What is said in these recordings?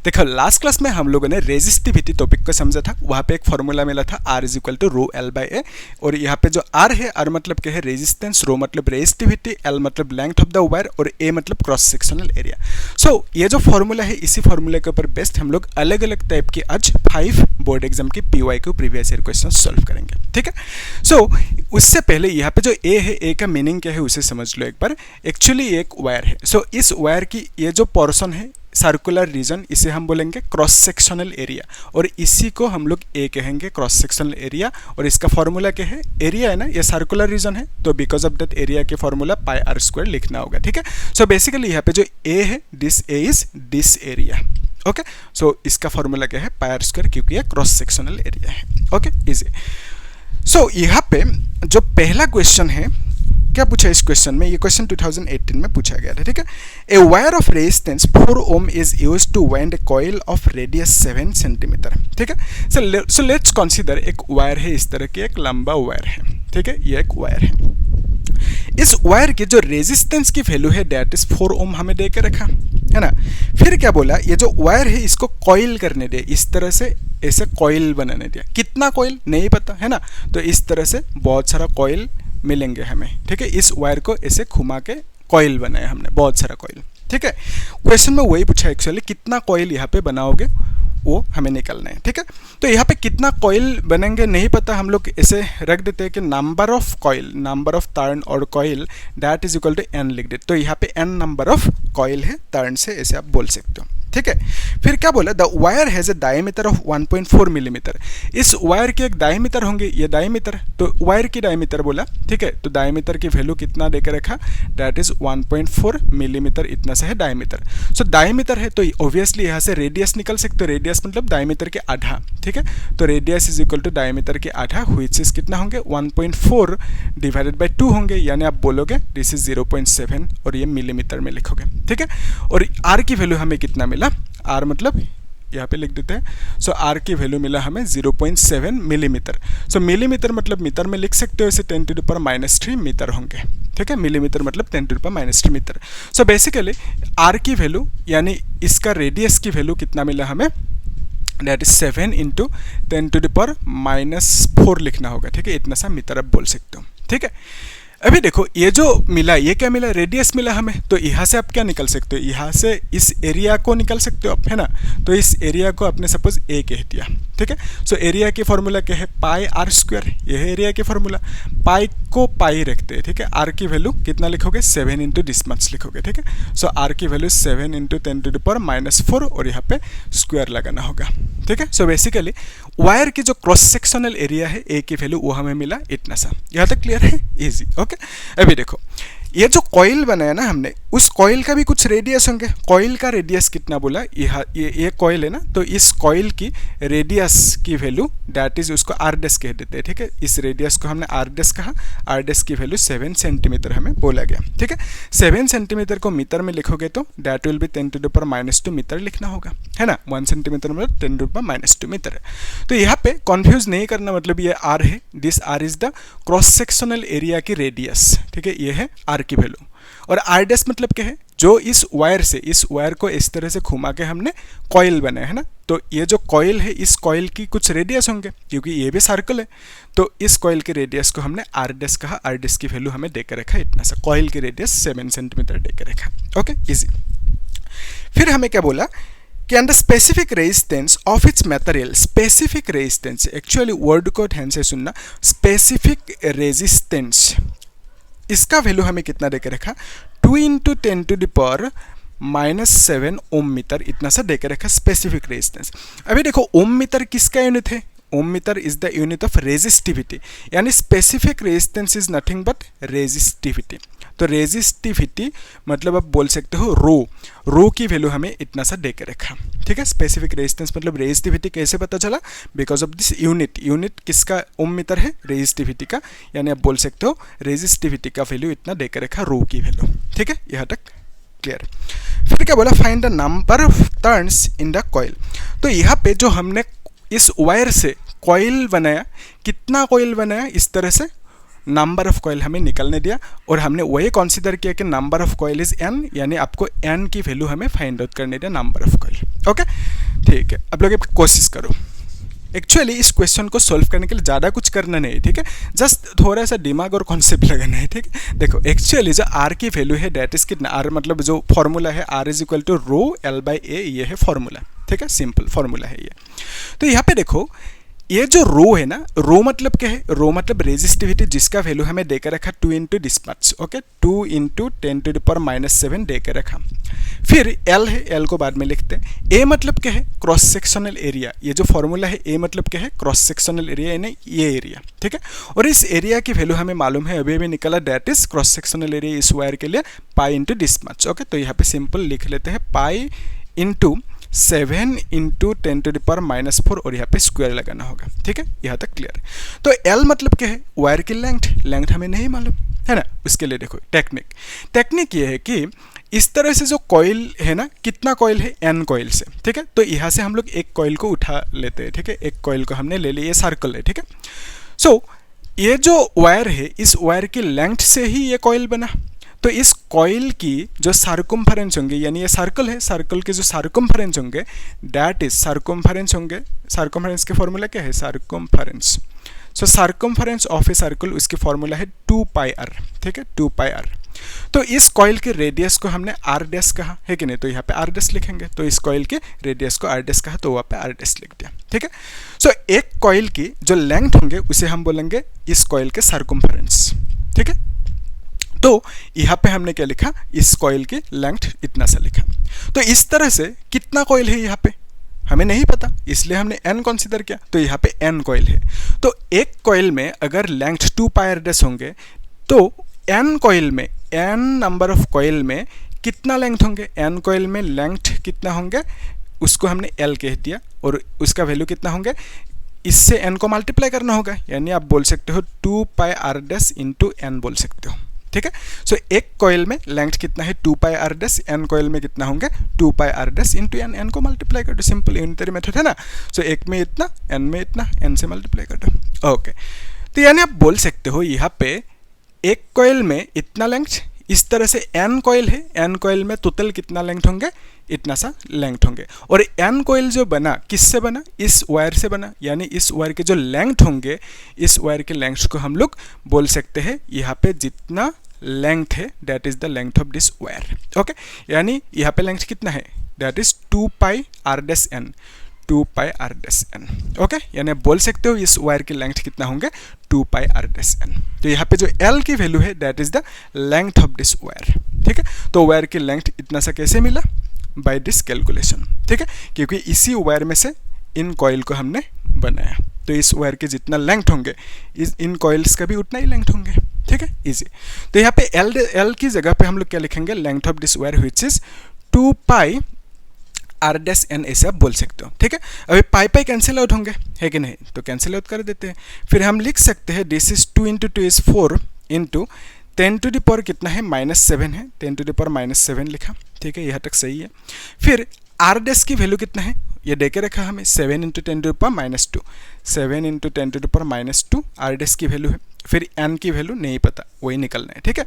देखो last class में हम लोगों ने रेजिस्टिविटी टॉपिक को समझा था, वहाँ पे एक फॉर्मूला मिला था R is equal to rho L by A, और यहाँ पे जो R है, R मतलब क्या है रेजिस्टेंस, रो मतलब रेजिस्टिविटी, L मतलब लेंथ ऑफ द वायर और A मतलब क्रॉस सेक्शनल एरिया। सो ये जो फॉर्मूला है, इसी फॉर्मूले के ऊपर बेस्ड हम लोग अलग अलग टाइप की आज 5 बोर्ड एग्जाम की PYQ previous year question solve करेंगे, ठीक है। सो उससे पहले यहाँ पे जो A है, A का मीनिंग क्या है उसे समझ लो एक बार। एक्चुअली एक वायर है, सो इस वायर की ये जो पोर्शन है सर्कुलर रीजन, इसे हम बोलेंगे क्रॉस सेक्शनल एरिया, और इसी को हम लोग ए कहेंगे क्रॉस सेक्शनल एरिया। और इसका फॉर्मूला क्या है, एरिया है ना, ये सर्कुलर रीजन है, तो बिकॉज ऑफ दैट एरिया के फॉर्मूला पाई आर स्क्वायर लिखना होगा, ठीक है। सो बेसिकली यहाँ पे जो ए है, this A is this area, okay. So इसका फॉर्मूला क्या है, पाई आर स्क्वायर, क्योंकि ये क्रॉस सेक्शनल एरिया है, ओके, इजी। सो यहाँ पे जो पहला क्वेश्चन है, क्या पूछा इस क्वेश्चन में, ये क्वेश्चन 2018 में पूछा गया था, ठीक है। A wire of resistance 4 ohm is use to wind a coil of radius 7 centimetre, ठीक है। सो लेट्स कंसीडर एक वायर है, इस तरह की एक लंबा वायर है, ठीक है, ये एक वायर है। इस वायर की जो रेजिस्टेंस की वैल्यू है दैट इज 4 ओम हमें दे के रखा है ना। फिर क्या बोला, ये जो वायर है इसको कॉइल करने दे, इस तरह से ऐसे कॉइल बनाने दिया। कितना कॉइल नहीं पता है ना, तो इस तरह से बहुत सारा कॉइल मिलेंगे हमें, ठीक है। इस वायर को ऐसे घुमा के कॉइल बनाया हमने, बहुत सारा कॉइल, ठीक है। क्वेश्चन में वही पूछा एक्चुअली, कितना कॉइल यहाँ पे बनाओगे वो हमें निकालना है, ठीक है। तो यहाँ पे कितना कॉइल बनेंगे नहीं पता, हम लोग ऐसे रख देते हैं कि number of coil, number of turn और coil that is equal to n लिख देते। तो यहाँ पे n नंबर ऑफ कॉइल है, टर्न से ऐसे आप बोल सकते हो, ठीक है। फिर क्या बोला, the wire has a diameter of 1.4 millimetre. इस वायर के एक डायमीटर होंगे, ये डायमीटर, तो वायर की डायमीटर बोला, ठीक है। तो डायमीटर की वैल्यू कितना देकर रखा, दैट इज 1.4 मिलीमीटर, इतना सा है डायमीटर। सो डायमीटर है तो ऑब्वियसली यहाँ से रेडियस निकल सकते हो, रेडियस मतलब डायमीटर के आधा, ठीक है। तो radius is equal to diameter के आधा, व्हिच इज कितना होंगे 1.4 डिवाइडेड बाई 2 होंगे, यानी आप बोलोगे दिस इज 0.7 और ये मिलीमीटर में लिखोगे, ठीक है। और आर की वैल्यू हमें कितना मिला, आर मतलब यहाँ पे लिख देते हैं। सो आर की वैल्यू मिला हमें 0.7 मिलीमीटर। सो मिलीमीटर मतलब मीटर में लिख सकते हो, इसे 10⁻³ मीटर होंगे, ठीक है। मिलीमीटर मतलब 10⁻³ मीटर। सो बेसिकली आर की वैल्यू यानी इसका रेडियस की वैल्यू कितना मिला हमें, दैट इज 7 × 10⁻⁴ लिखना होगा, ठीक है। इतना सा मीटर आप बोल सकते हो, ठीक है। अभी देखो ये जो मिला, ये क्या मिला, रेडियस मिला हमें, तो यहाँ से आप क्या निकल सकते हो, यहाँ से इस एरिया को निकल सकते हो आप, है ना। तो इस एरिया को आपने सपोज ए कह दिया, ठीक है। सो एरिया की फॉर्मूला क्या है, पाई आर स्क्वायर, ये है एरिया की फॉर्मूला। पाई को पाई रखते हैं, ठीक है। आर की वैल्यू कितना लिखोगे, 7 × दिस मच लिखोगे, ठीक है। सो आर की वैल्यू 7 × 10⁻⁴ और यहाँ पे स्क्वायर लगाना होगा, ठीक है। सो बेसिकली वायर की जो क्रॉस सेक्शनल एरिया है ए की वैल्यू वो हमें मिला इतना सा। यहाँ तक क्लियर है, इजी, ओके। अभी देखो ये जो कॉइल बनाया ना हमने, उस कॉइल का भी कुछ रेडियस होंगे। कॉइल का रेडियस कितना बोला, ये कॉइल है ना, तो इस कॉइल की रेडियस की वैल्यू दैट इज उसको आर डैश कह देते हैं, ठीक है। इस रेडियस को हमने आर डैश कहा, आर डैश की वैल्यू 7 सेंटीमीटर हमें बोला गया, ठीक है। 7 सेंटीमीटर को मीटर में लिखोगे तो दैट विल बी 10⁻² मीटर लिखना होगा, है ना। 1 सेंटीमीटर मतलब 10⁻² मीटर। तो यहाँ पे कन्फ्यूज नहीं करना, मतलब ये आर है, this R is the cross sectional area की रेडियस, ठीक है। ये है आर की वैल्यू। और आर डैश मतलब क्या है, जो इस वायर से, इस वायर को इस तरह से घुमा के हमने कॉइल बनाया है ना, तो ये जो कॉइल है, इस कॉइल की कुछ रेडियस होंगे, क्योंकि ये भी सर्कल है। तो इस कॉइल के रेडियस को हमने आर डैश कहा, आर डैश की वैल्यू हमें देकर रखा इतना सा, कॉइल की रेडियस 7 सेंटीमीटर देकर रखा, ओके, इजी। फिर हमें क्या बोला कि and the specific resistance of its material, specific resistance, actually word को ध्यान से सुनना, स्पेसिफिक रेजिस्टेंस, इसका वैल्यू हमें कितना देकर रखा, 2 × 10⁻⁷ ओम मीटर, इतना सा देकर रखा स्पेसिफिक रेजिस्टेंस। अभी देखो ओम मीटर किसका यूनिट है, ohm metre is the unit of resistivity, यानी specific resistance is nothing but resistivity. तो रेजिस्टिविटी मतलब आप बोल सकते हो रो की वैल्यू हमें इतना सा देकर रखा, ठीक है। स्पेसिफिक रेजिस्टेंस मतलब रेजिस्टिविटी कैसे पता चला, बिकॉज ऑफ दिस यूनिट किसका, ओम मीटर है, रेजिस्टिविटी का, यानी आप बोल सकते हो रेजिस्टिविटी का वैल्यू इतना देकर रखा, रो की वैल्यू, ठीक है। यहाँ तक क्लियर। फिर क्या बोला, find the number of turns in the coil. तो यहाँ पे जो हमने इस वायर से कॉइल बनाया, कितना कॉइल बनाया, इस तरह से नंबर ऑफ कॉइल हमें निकलने दिया, और हमने वही कंसीडर किया कि number of coil is n, यानी आपको n की वैल्यू हमें फाइंड आउट करने दिया, नंबर ऑफ कॉइल, ओके। ठीक है, अब लोग कोशिश करो। एक्चुअली इस क्वेश्चन को सॉल्व करने के लिए ज़्यादा कुछ करना नहीं है, ठीक है, जस्ट थोड़ा सा दिमाग और कॉन्सेप्ट लगाना है, ठीक है। देखो एक्चुअली जो आर की वैल्यू है डेट इज कितना, आर मतलब जो फॉर्मूला है R is equal to rho L by A, ये है फॉर्मूला, ठीक है, सिंपल फॉर्मूला है ये। तो यहाँ पे देखो ये जो रो है ना, रो मतलब क्या है, रो मतलब रेजिस्टिविटी जिसका वैल्यू हमें देकर रखा 2 इंटू डिस्पैच, ओके, 2 इंटू 10⁻⁷ देकर रखा। फिर एल है, एल को बाद में लिखते हैं। ए मतलब क्या है, क्रॉस सेक्शनल एरिया, ये जो फॉर्मूला है ए मतलब क्या है, क्रॉस सेक्शनल एरिया यानी ये एरिया, ठीक है। और इस एरिया की वैल्यू हमें मालूम है, अभी अभी निकला, that is cross sectional area इस वायर के लिए पाई इंटू डिस्पैच, ओके। तो यहाँ पे सिंपल लिख लेते हैं पाई इंटू 7 इंटू 10⁻⁴ और यहाँ पे स्क्वायर लगाना होगा, ठीक है, यहाँ तक क्लियर। तो एल मतलब क्या है, वायर की लेंथ हमें नहीं मालूम है ना, उसके लिए देखो टेक्निक ये है कि इस तरह से जो कॉइल है ना, कितना कॉइल है, एन कॉइल से, ठीक है। तो यहाँ से हम लोग एक कॉइल को उठा लेते हैं, ठीक है, एक कॉइल को हमने ले लिया, ये सर्कल है, ठीक है। सो ये जो वायर है, इस वायर की लेंथ से ही ये कॉइल बना। तो इस कॉइल की जो सर्कम्फरेंस होंगे, यानी ये सर्कल है, सर्कल के जो सर्कम्फरेंस होंगे दैट इज सर्कम्फरेंस होंगे, सर्कम्फरेंस के फॉर्मूला क्या है, circumference. So circumference of a circle, उसकी फॉर्मूला है 2πr, ठीक है, 2πr। तो इस कॉइल के रेडियस को हमने आर डैश कहा है कि नहीं, तो यहाँ पे आर डैश लिखेंगे। तो इस कॉइल के रेडियस को आर डैश कहा, तो वहाँ पे आर डैश लिख दिया, ठीक है। सो एक कॉइल की जो लेंथ होंगे उसे हम बोलेंगे इस कॉइल के सर्कम्फरेंस, ठीक है। तो यहाँ पे हमने क्या लिखा, इस कॉइल की लेंथ इतना सा लिखा। तो इस तरह से कितना कॉइल है यहाँ पे हमें नहीं पता, इसलिए हमने n कंसीडर किया। तो यहाँ पे n कॉइल है, तो एक कॉइल में अगर लेंथ 2πr' होंगे तो n कॉइल में, n नंबर ऑफ कॉइल में कितना लेंथ होंगे, n कॉइल में लेंथ कितना होंगे उसको हमने l कह दिया, और उसका वैल्यू कितना होंगे, इससे n को मल्टीप्लाई करना होगा, यानी आप बोल सकते हो 2πr' इंटू n बोल सकते हो, ठीक है। सो एक कॉइल में लेंथ कितना है 2πr', n कॉइल में कितना होंगे 2πr' इंटू n को मल्टीप्लाई कर दो, सिंपल यूनिटरी मेथड है ना। सो एक में इतना, n में इतना, n से मल्टीप्लाई कर दो, ओके। तो यानी आप बोल सकते हो यहाँ पे एक कॉइल में इतना लेंथ, इस तरह से n कॉइल है, n कॉइल में टोटल कितना लेंथ होंगे, इतना सा लेंथ होंगे। और n कॉइल जो बना किससे बना, इस वायर से बना, यानी इस वायर के जो लेंथ होंगे, इस वायर के लेंथ को हम लोग बोल सकते हैं यहाँ पे जितना लेंथ है that is the length of this wire, okay. यानी यहाँ पे लेंथ कितना है, that is 2πr', 2πr', okay. यानी बोल सकते हो इस वायर की लेंथ कितना होंगे 2πr'। तो यहाँ पे जो l की वैल्यू है that is the length of this wire, ठीक है। तो वायर की लेंथ इतना सा कैसे मिला, बाय दिस कैलकुलेशन, ठीक है, क्योंकि इसी वायर में से इन कॉइल को हमने बनाया। तो इस वायर के जितना लेंथ होंगे इन कॉइल्स का भी उतना ही लेंथ होंगे, ठीक है, इजी। तो यहाँ पे l की जगह पे हम लोग क्या लिखेंगे, length of this wire which is 2πr', ऐसे आप बोल सकते हो, ठीक है। अभी पाई कैंसिल आउट होंगे है कि नहीं, तो कैंसिल आउट कर देते हैं। फिर हम लिख सकते हैं this is 2 into 2 is 4 into 10⁻⁷ कितना है, -7 है, 10⁻⁷ लिखा, ठीक है, यहाँ तक सही है। फिर r' की वैल्यू कितना है, ये दे के रखा हमें 7 इंटू 10⁻², 7 इंटू 10⁻² r' की वैल्यू है। फिर n की वैल्यू नहीं पता, वही निकलना है, ठीक है।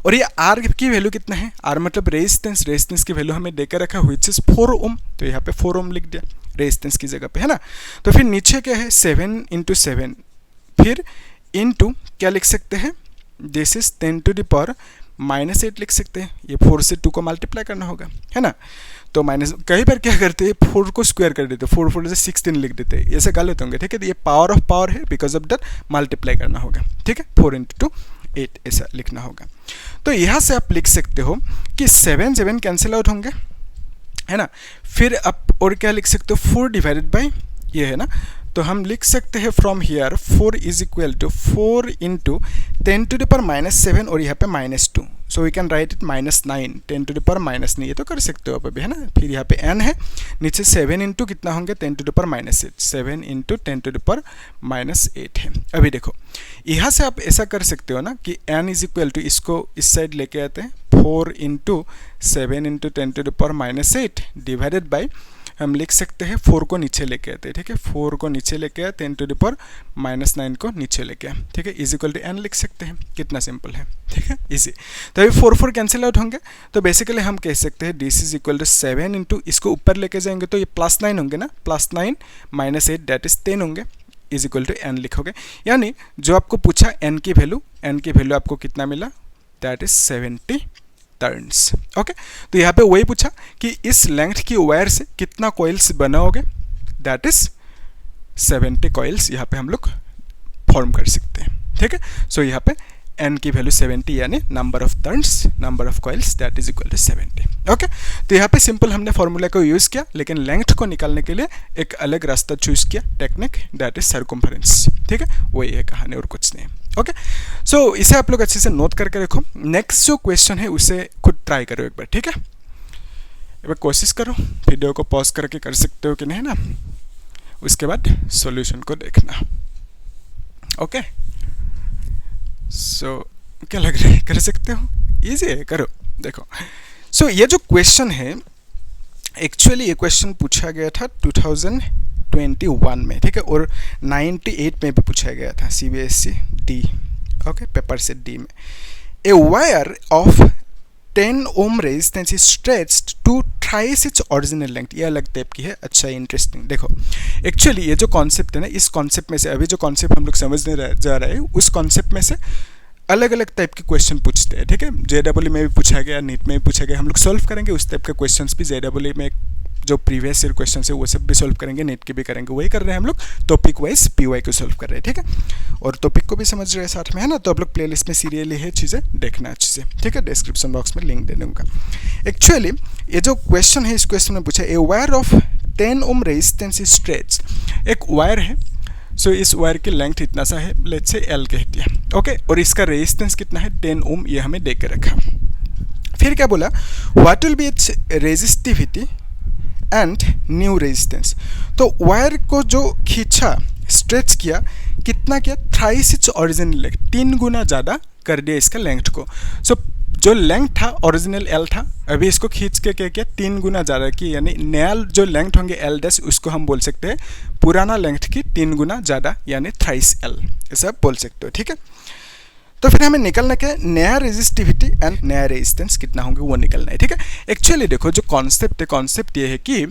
और ये r की वैल्यू कितना है, r मतलब रेजिस्टेंस की वैल्यू हमें देकर रखा व्हिच इज 4 ओम, तो यहाँ पे 4 ओम लिख दिया रेजिस्टेंस की जगह पे, है ना। तो फिर नीचे क्या है 7 इंटू 7, फिर इंटू क्या लिख सकते हैं, दिस इज 10⁻⁻8 लिख सकते हैं। ये 4 से 2 को मल्टीप्लाई करना होगा, है ना। तो माइनस कई बार क्या करते हैं 4 को स्क्वायर कर देते हैं, 4 4 से 16 लिख देते हैं, ऐसे गलत होंगे, ठीक है। तो ये पावर ऑफ पावर है, बिकॉज ऑफ दैट मल्टीप्लाई करना होगा, ठीक है, 4 इंटू 2 8 ऐसा लिखना होगा। तो यहाँ से आप लिख सकते हो कि 7 7 कैंसिल आउट होंगे, है ना। फिर आप और क्या लिख सकते हो 4 डिवाइडेड बाई ये है ना, तो हम लिख सकते हैं from here 4 is equal to 4 into 10⁻⁻7 और यहाँ पे -2, so we can write it -9, 10⁻⁻9 ये तो कर सकते हो आप अभी, है ना। फिर यहाँ पे n है, नीचे 7 इंटू कितना होंगे 10⁻⁸, 7 इंटू 10⁻⁸ है। अभी देखो यहाँ से आप ऐसा कर सकते हो ना कि n इज इक्वल टू, इसको इस साइड लेके आते हैं, 4 इंटू 7 इंटू 10⁻⁸ डिवाइडेड बाई हम लिख सकते हैं 4 को नीचे लेके आते हैं, ठीक है, 4 को नीचे लेके आए 10 टू द पावर -9 को नीचे लेके आए, ठीक है, इज इक्वल टू n लिख सकते हैं। कितना सिंपल है, ठीक है, इजी। तो अभी 4 कैंसिल आउट होंगे, तो बेसिकली हम कह सकते हैं this is equal to 7 into, इसको ऊपर लेके जाएंगे तो ये +9 होंगे ना, +9 -8 दैट इज 10 होंगे, इज इक्वल टू n लिखोगे। यानी जो आपको पूछा n की वैल्यू आपको कितना मिला, दैट इज 70 टर्न्स। ओके, तो यहाँ पे वही पूछा कि इस लेंथ की वायर से कितना कॉइल्स बनाओगे, दैट इज 70 कॉइल्स यहाँ पे हम लोग फॉर्म कर सकते हैं, ठीक है। सो यहाँ पे n की वैल्यू 70 यानी number of turns, number of coils that is equal to 70। Okay, तो यहाँ पे सिंपल हमने फॉर्मूला को यूज़ किया, लेकिन लेंथ को निकालने के लिए एक अलग रास्ता चूज किया, टेक्निक दैट इज सर्कम्फरेंस, ठीक है, वही है कहानी और कुछ नहीं है। ओके, सो इसे आप लोग अच्छे से नोट करके रखो। नेक्स्ट जो क्वेश्चन है उसे खुद ट्राई करो एक बार, ठीक है, एक बार कोशिश करो, वीडियो को पॉज करके कर सकते हो कि नहीं ना, उसके बाद सॉल्यूशन को देखना। ओके, सो क्या लग रहा है, कर सकते हो, इजी है, करो, देखो। सो ये जो क्वेश्चन है, एक्चुअली ये क्वेश्चन पूछा गया था 2021 में, ठीक है, और 98 में भी पूछा गया था CBSE D, ओके, पेपर से D में। A wire of 10 ohm resistance is stretched to thrice its original length, ये अलग टाइप की है, अच्छा इंटरेस्टिंग। देखो एक्चुअली ये जो कॉन्सेप्ट है ना, इस कॉन्सेप्ट में से अभी जो कॉन्सेप्ट हम लोग समझने जा रहे हैं, उस कॉन्सेप्ट में से अलग अलग टाइप के क्वेश्चन पूछते हैं, ठीक है, JEE में भी पूछा गया, नीट में भी पूछा गया, हम लोग सॉल्व करेंगे उस टाइप के क्वेश्चंस भी। JEE में जो प्रीवियस ईयर क्वेश्चन है वो सब भी सॉल्व करेंगे, नीट के भी करेंगे, वही कर रहे हैं हम लोग, टॉपिक वाइज PY को सॉल्व कर रहे हैं, ठीक है, और टॉपिक को भी समझ रहे हैं साथ में, है ना। तो आप लोग प्लेलिस्ट में सीरियली है चीज़ें देखना अच्छे से, ठीक है, डिस्क्रिप्शन बॉक्स में लिंक दे दूँगा। एक्चुअली ये जो क्वेश्चन है, इस क्वेश्चन में पूछा a wire of 10 ohm resistance is stretched, एक वायर है, सो इस वायर की लेंथ इतना सा है, लेट्स से L कह दिया, ओके, और इसका रेजिस्टेंस कितना है 10 ओम, ये हमें दे के रखा। फिर क्या बोला, what will be it's resistivity and new resistance. तो वायर को जो खींचा, स्ट्रेच किया, कितना किया, थ्राइस इट्स ओरिजिनल लेंथ, 3 गुना ज़्यादा कर दिया इसका लेंथ को। सो जो लेंथ था ओरिजिनल L था, अभी इसको खींच के क्या किया, 3 गुना ज़्यादा की, यानी नया जो लेंथ होंगे L डैश, उसको हम बोल सकते हैं पुराना लेंथ की 3 गुना ज़्यादा, यानी थ्राइस L, ऐसा आप बोल सकते हो, ठीक है। तो फिर हमें निकलना क्या है, नया रेजिस्टिविटी एंड नया रेजिस्टेंस कितना होंगे वो निकलना है, ठीक है। एक्चुअली देखो जो कॉन्सेप्ट है, कॉन्सेप्ट ये है कि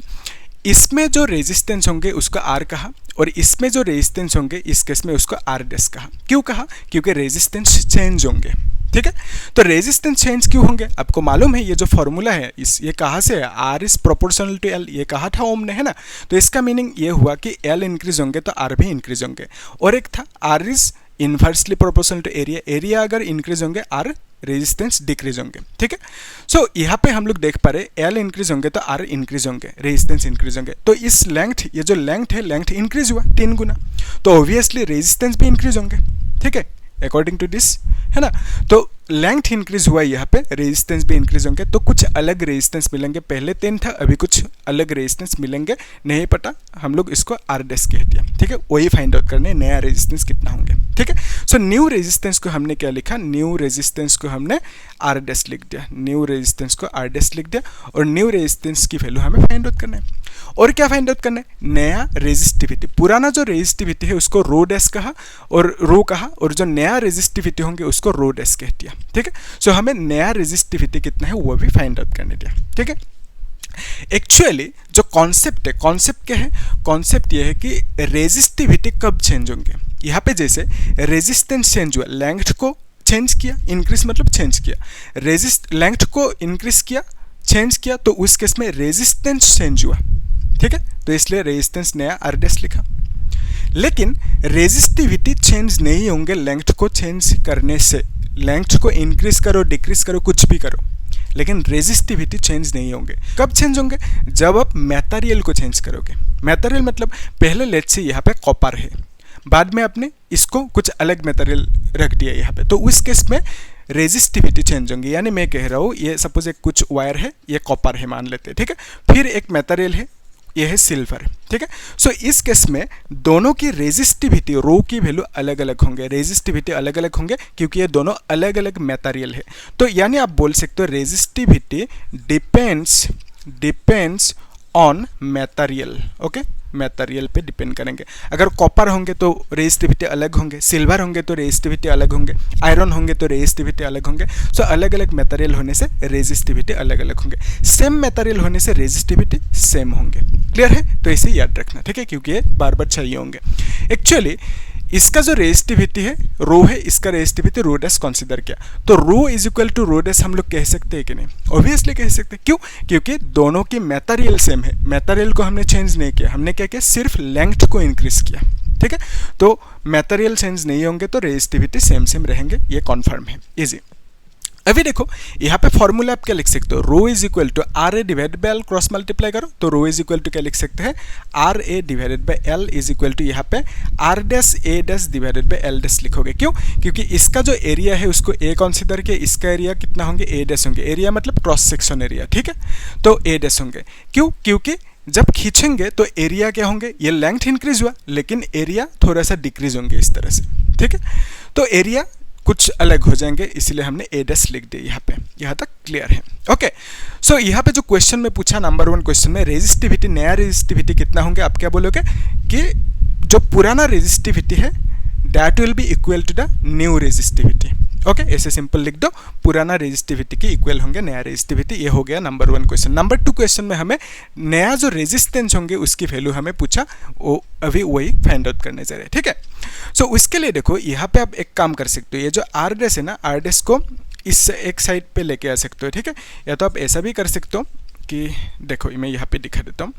इसमें जो रेजिस्टेंस होंगे उसको R कहा, और इसमें जो रेजिस्टेंस होंगे इस केस में उसको R डैश कहा। क्यों कहा, क्योंकि रेजिस्टेंस चेंज होंगे, ठीक है। तो रेजिस्टेंस चेंज क्यों होंगे, आपको मालूम है ये जो फॉर्मूला है, ये कहाँ से है, R is proportional to L, ये कहा था ओम ने, है ना। तो इसका मीनिंग ये हुआ कि L इंक्रीज होंगे तो R भी इंक्रीज होंगे, और एक था R is inversely proportional to area, area अगर इंक्रीज होंगे R रेजिस्टेंस डिक्रीज होंगे, ठीक है। सो यहाँ पे हम लोग देख पा रहे L इंक्रीज होंगे तो R इंक्रीज होंगे, रेजिस्टेंस इंक्रीज होंगे। तो इस लेंथ, ये जो लेंथ है, लेंथ इंक्रीज हुआ 3 गुना, तो ऑब्वियसली रेजिस्टेंस भी इंक्रीज होंगे, ठीक है, अकॉर्डिंग टू दिस, है ना। तो लेंथ इंक्रीज हुआ, यहाँ पे रेजिस्टेंस भी इंक्रीज होंगे, तो कुछ अलग रेजिस्टेंस मिलेंगे, पहले 10 था, अभी कुछ अलग रेजिस्टेंस मिलेंगे, नहीं पता, हम लोग इसको R डैश कह दिया, ठीक है, वही फाइंड आउट करने नया रेजिस्टेंस कितना होंगे, ठीक है। सो न्यू रेजिस्टेंस को हमने क्या लिखा, न्यू रेजिस्टेंस को हमने R डैश लिख दिया, न्यू रेजिस्टेंस को R डैश लिख दिया, और न्यू रेजिस्टेंस की वैल्यू हमें फाइंड आउट करना है। और क्या फाइंड आउट करना है, नया रेजिस्टिविटी, पुराना जो रेजिस्टिविटी है उसको रो डैश कहा और रो कहा, और जो नया रेजिस्टिविटी होंगे उसको रो डैश कह दिया, ठीक है। सो हमें नया रेजिस्टिविटी कितना है वो भी फाइंड आउट करने दिया, ठीक है। एक्चुअली जो कॉन्सेप्ट है, कॉन्सेप्ट क्या है, कॉन्सेप्ट ये है कि रेजिस्टिविटी कब चेंज होंगे। यहाँ पे जैसे रेजिस्टेंस चेंज हुआ, लेंथ को चेंज किया, इंक्रीज मतलब चेंज किया, लेंथ को इंक्रीज किया, चेंज किया, तो उस केस में रेजिस्टेंस चेंज हुआ, ठीक है, तो इसलिए रेजिस्टेंस नया R डैश लिखा। लेकिन रेजिस्टिविटी चेंज नहीं होंगे लेंथ को चेंज करने से, लेंथ को इंक्रीज करो, डिक्रीज करो, कुछ भी करो, लेकिन रेजिस्टिविटी चेंज नहीं होंगे। कब चेंज होंगे, जब आप मटेरियल को चेंज करोगे। मटेरियल मतलब पहले लेट्स से यहाँ पे कॉपर है, बाद में आपने इसको कुछ अलग मटेरियल रख दिया यहाँ पे, तो उस केस में रेजिस्टिविटी चेंज होंगे। यानी मैं कह रहा हूँ, ये सपोज एक कुछ वायर है, ये कॉपर है मान लेते हैं, ठीक है, फिर एक मटेरियल है, ये है सिल्वर, ठीक है। सो इस केस में दोनों की रेजिस्टिविटी, रो की वैल्यू अलग अलग होंगे, रेजिस्टिविटी अलग अलग होंगे, क्योंकि ये दोनों अलग अलग मटेरियल है। तो यानी आप बोल सकते हो resistivity depends on material, okay, material पे डिपेंड करेंगे। अगर कॉपर होंगे तो रेजिस्टिविटी अलग होंगे, सिल्वर होंगे तो रेजिस्टिविटी अलग होंगे, आयरन होंगे तो रेजिस्टिविटी अलग होंगे। सो अलग अलग मटेरियल होने से रेजिस्टिविटी अलग अलग होंगे, सेम मटेरियल होने से रेजिस्टिविटी सेम होंगे। क्लियर है? तो इसे याद रखना, ठीक है, क्योंकि ये बार बार चाहिए होंगे। एक्चुअली इसका जो रेजिस्टिविटी है रो है, इसका रेजिस्टिविटी रो डैश कंसीडर किया, तो rho is equal to rho dash हम लोग कह सकते हैं कि नहीं? ऑब्वियसली कह सकते हैं। क्यों? क्योंकि दोनों की मटेरियल सेम है, मटेरियल को हमने चेंज नहीं किया, हमने क्या किया, सिर्फ लेंथ को इंक्रीज किया। ठीक है, तो मटेरियल चेंज नहीं होंगे तो रेजिस्टिविटी सेम सेम रहेंगे, ये कॉन्फर्म है, इजी। अभी देखो यहाँ पे फॉर्मूला आप क्या लिख सकते हो, rho is equal to R A divided by L, cross multiply करो तो रो इज इक्वल टू क्या लिख सकते हैं, R A divided by L is equal to यहाँ पे R dash A dash divided by L dash लिखोगे। क्यों? क्योंकि इसका जो एरिया है उसको ए कंसीडर किया, इसका एरिया कितना होंगे, ए डैश होंगे, एरिया मतलब क्रॉस सेक्शन एरिया, ठीक है, तो ए डैश होंगे। क्यों? क्योंकि जब खींचेंगे तो एरिया क्या होंगे, ये लेंथ इंक्रीज हुआ लेकिन एरिया थोड़ा सा डिक्रीज होंगे इस तरह से, ठीक है, तो एरिया कुछ अलग हो जाएंगे, इसलिए हमने ए डैश लिख दिया यहाँ पे। यहाँ तक क्लियर है? ओके, सो यहाँ पे जो क्वेश्चन में पूछा नंबर 1 क्वेश्चन में रेजिस्टिविटी, नया रेजिस्टिविटी कितना होंगे, आप क्या बोलोगे कि जो पुराना रेजिस्टिविटी है that will be equal to the new resistivity. Okay, ऐसे सिंपल लिख दो, पुराना रेजिस्टिविटी के इक्वल होंगे नया रेजिस्टिविटी। ये हो गया नंबर 1 क्वेश्चन। नंबर 2 क्वेश्चन में हमें नया जो रेजिस्टेंस होंगे उसकी वैल्यू हमें पूछा, वो अभी वही फाइंड आउट करने जा रहे हैं, ठीक है। सो उसके लिए देखो यहाँ पे आप एक काम कर सकते हो, ये जो आर डैश है ना, आर डैश को इस एक साइड पे लेके आ सकते हो, ठीक है, या तो आप ऐसा भी कर सकते हो कि देखो मैं यहाँ पे दिखा देता हूँ।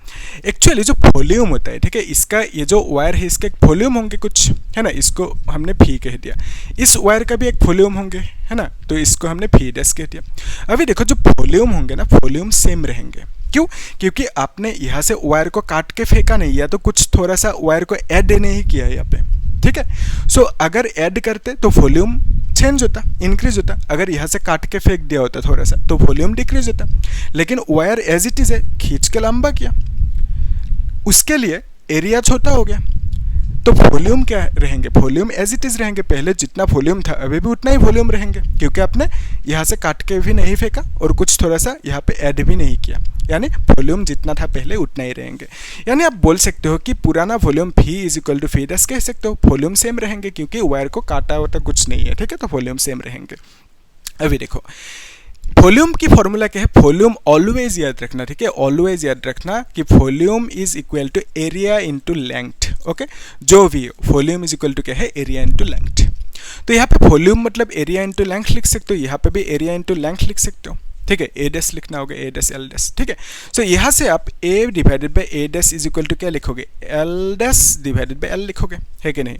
एक्चुअली जो वॉल्यूम होता है, ठीक है, इसका ये जो वायर है इसके एक वॉल्यूम होंगे कुछ, है ना, इसको हमने फी कह दिया, इस वायर का भी एक वॉल्यूम होंगे, है ना, तो इसको हमने फी डैश कह दिया। अभी देखो जो वॉल्यूम होंगे ना, वॉल्यूम सेम रहेंगे। क्यों? क्योंकि आपने यहाँ से वायर को काट के फेंका नहीं, या तो कुछ थोड़ा सा वायर को ऐड नहीं किया है यहाँ पे, ठीक है। सो अगर ऐड करते तो वॉल्यूम चेंज होता, इंक्रीज होता, अगर यहाँ से काट के फेंक दिया होता थोड़ा सा तो वॉल्यूम डिक्रीज होता, लेकिन वायर एज इट इज है, खींच के लंबा किया, उसके लिए एरिया छोटा हो गया, तो वॉल्यूम क्या रहेंगे, वॉल्यूम एज इट इज रहेंगे, पहले जितना वॉल्यूम था अभी भी उतना ही वॉल्यूम रहेंगे, क्योंकि आपने यहाँ से काट के भी नहीं फेंका और कुछ थोड़ा सा यहाँ पे ऐड भी नहीं किया, यानी वॉल्यूम जितना था पहले उतना ही रहेंगे। यानी आप बोल सकते हो कि पुराना volume phi is equal to phi dash कह सकते हो, वॉल्यूम सेम रहेंगे क्योंकि वायर को काटा होता कुछ नहीं है, ठीक है, तो वॉल्यूम सेम रहेंगे। अभी देखो वॉल्यूम की फॉर्मूला क्या है, वॉल्यूम ऑलवेज याद रखना, ठीक है, ऑलवेज याद रखना कि volume is equal to area into length. Okay, जो भी वॉल्यूम इज इक्वल टू क्या है, एरिया इंटू लेंथ। तो यहाँ पे वॉल्यूम मतलब एरिया इंटू लेंथ लिख सकते हो, यहाँ पे भी एरिया इंटू लेंथ लिख सकते हो, ठीक है, ए डैश लिखना होगा, ए डैश एल डैश, ठीक है। सो यहाँ से आप A divided by A dash is equal to क्या लिखोगे, L dash divided by L लिखोगे, है कि नहीं,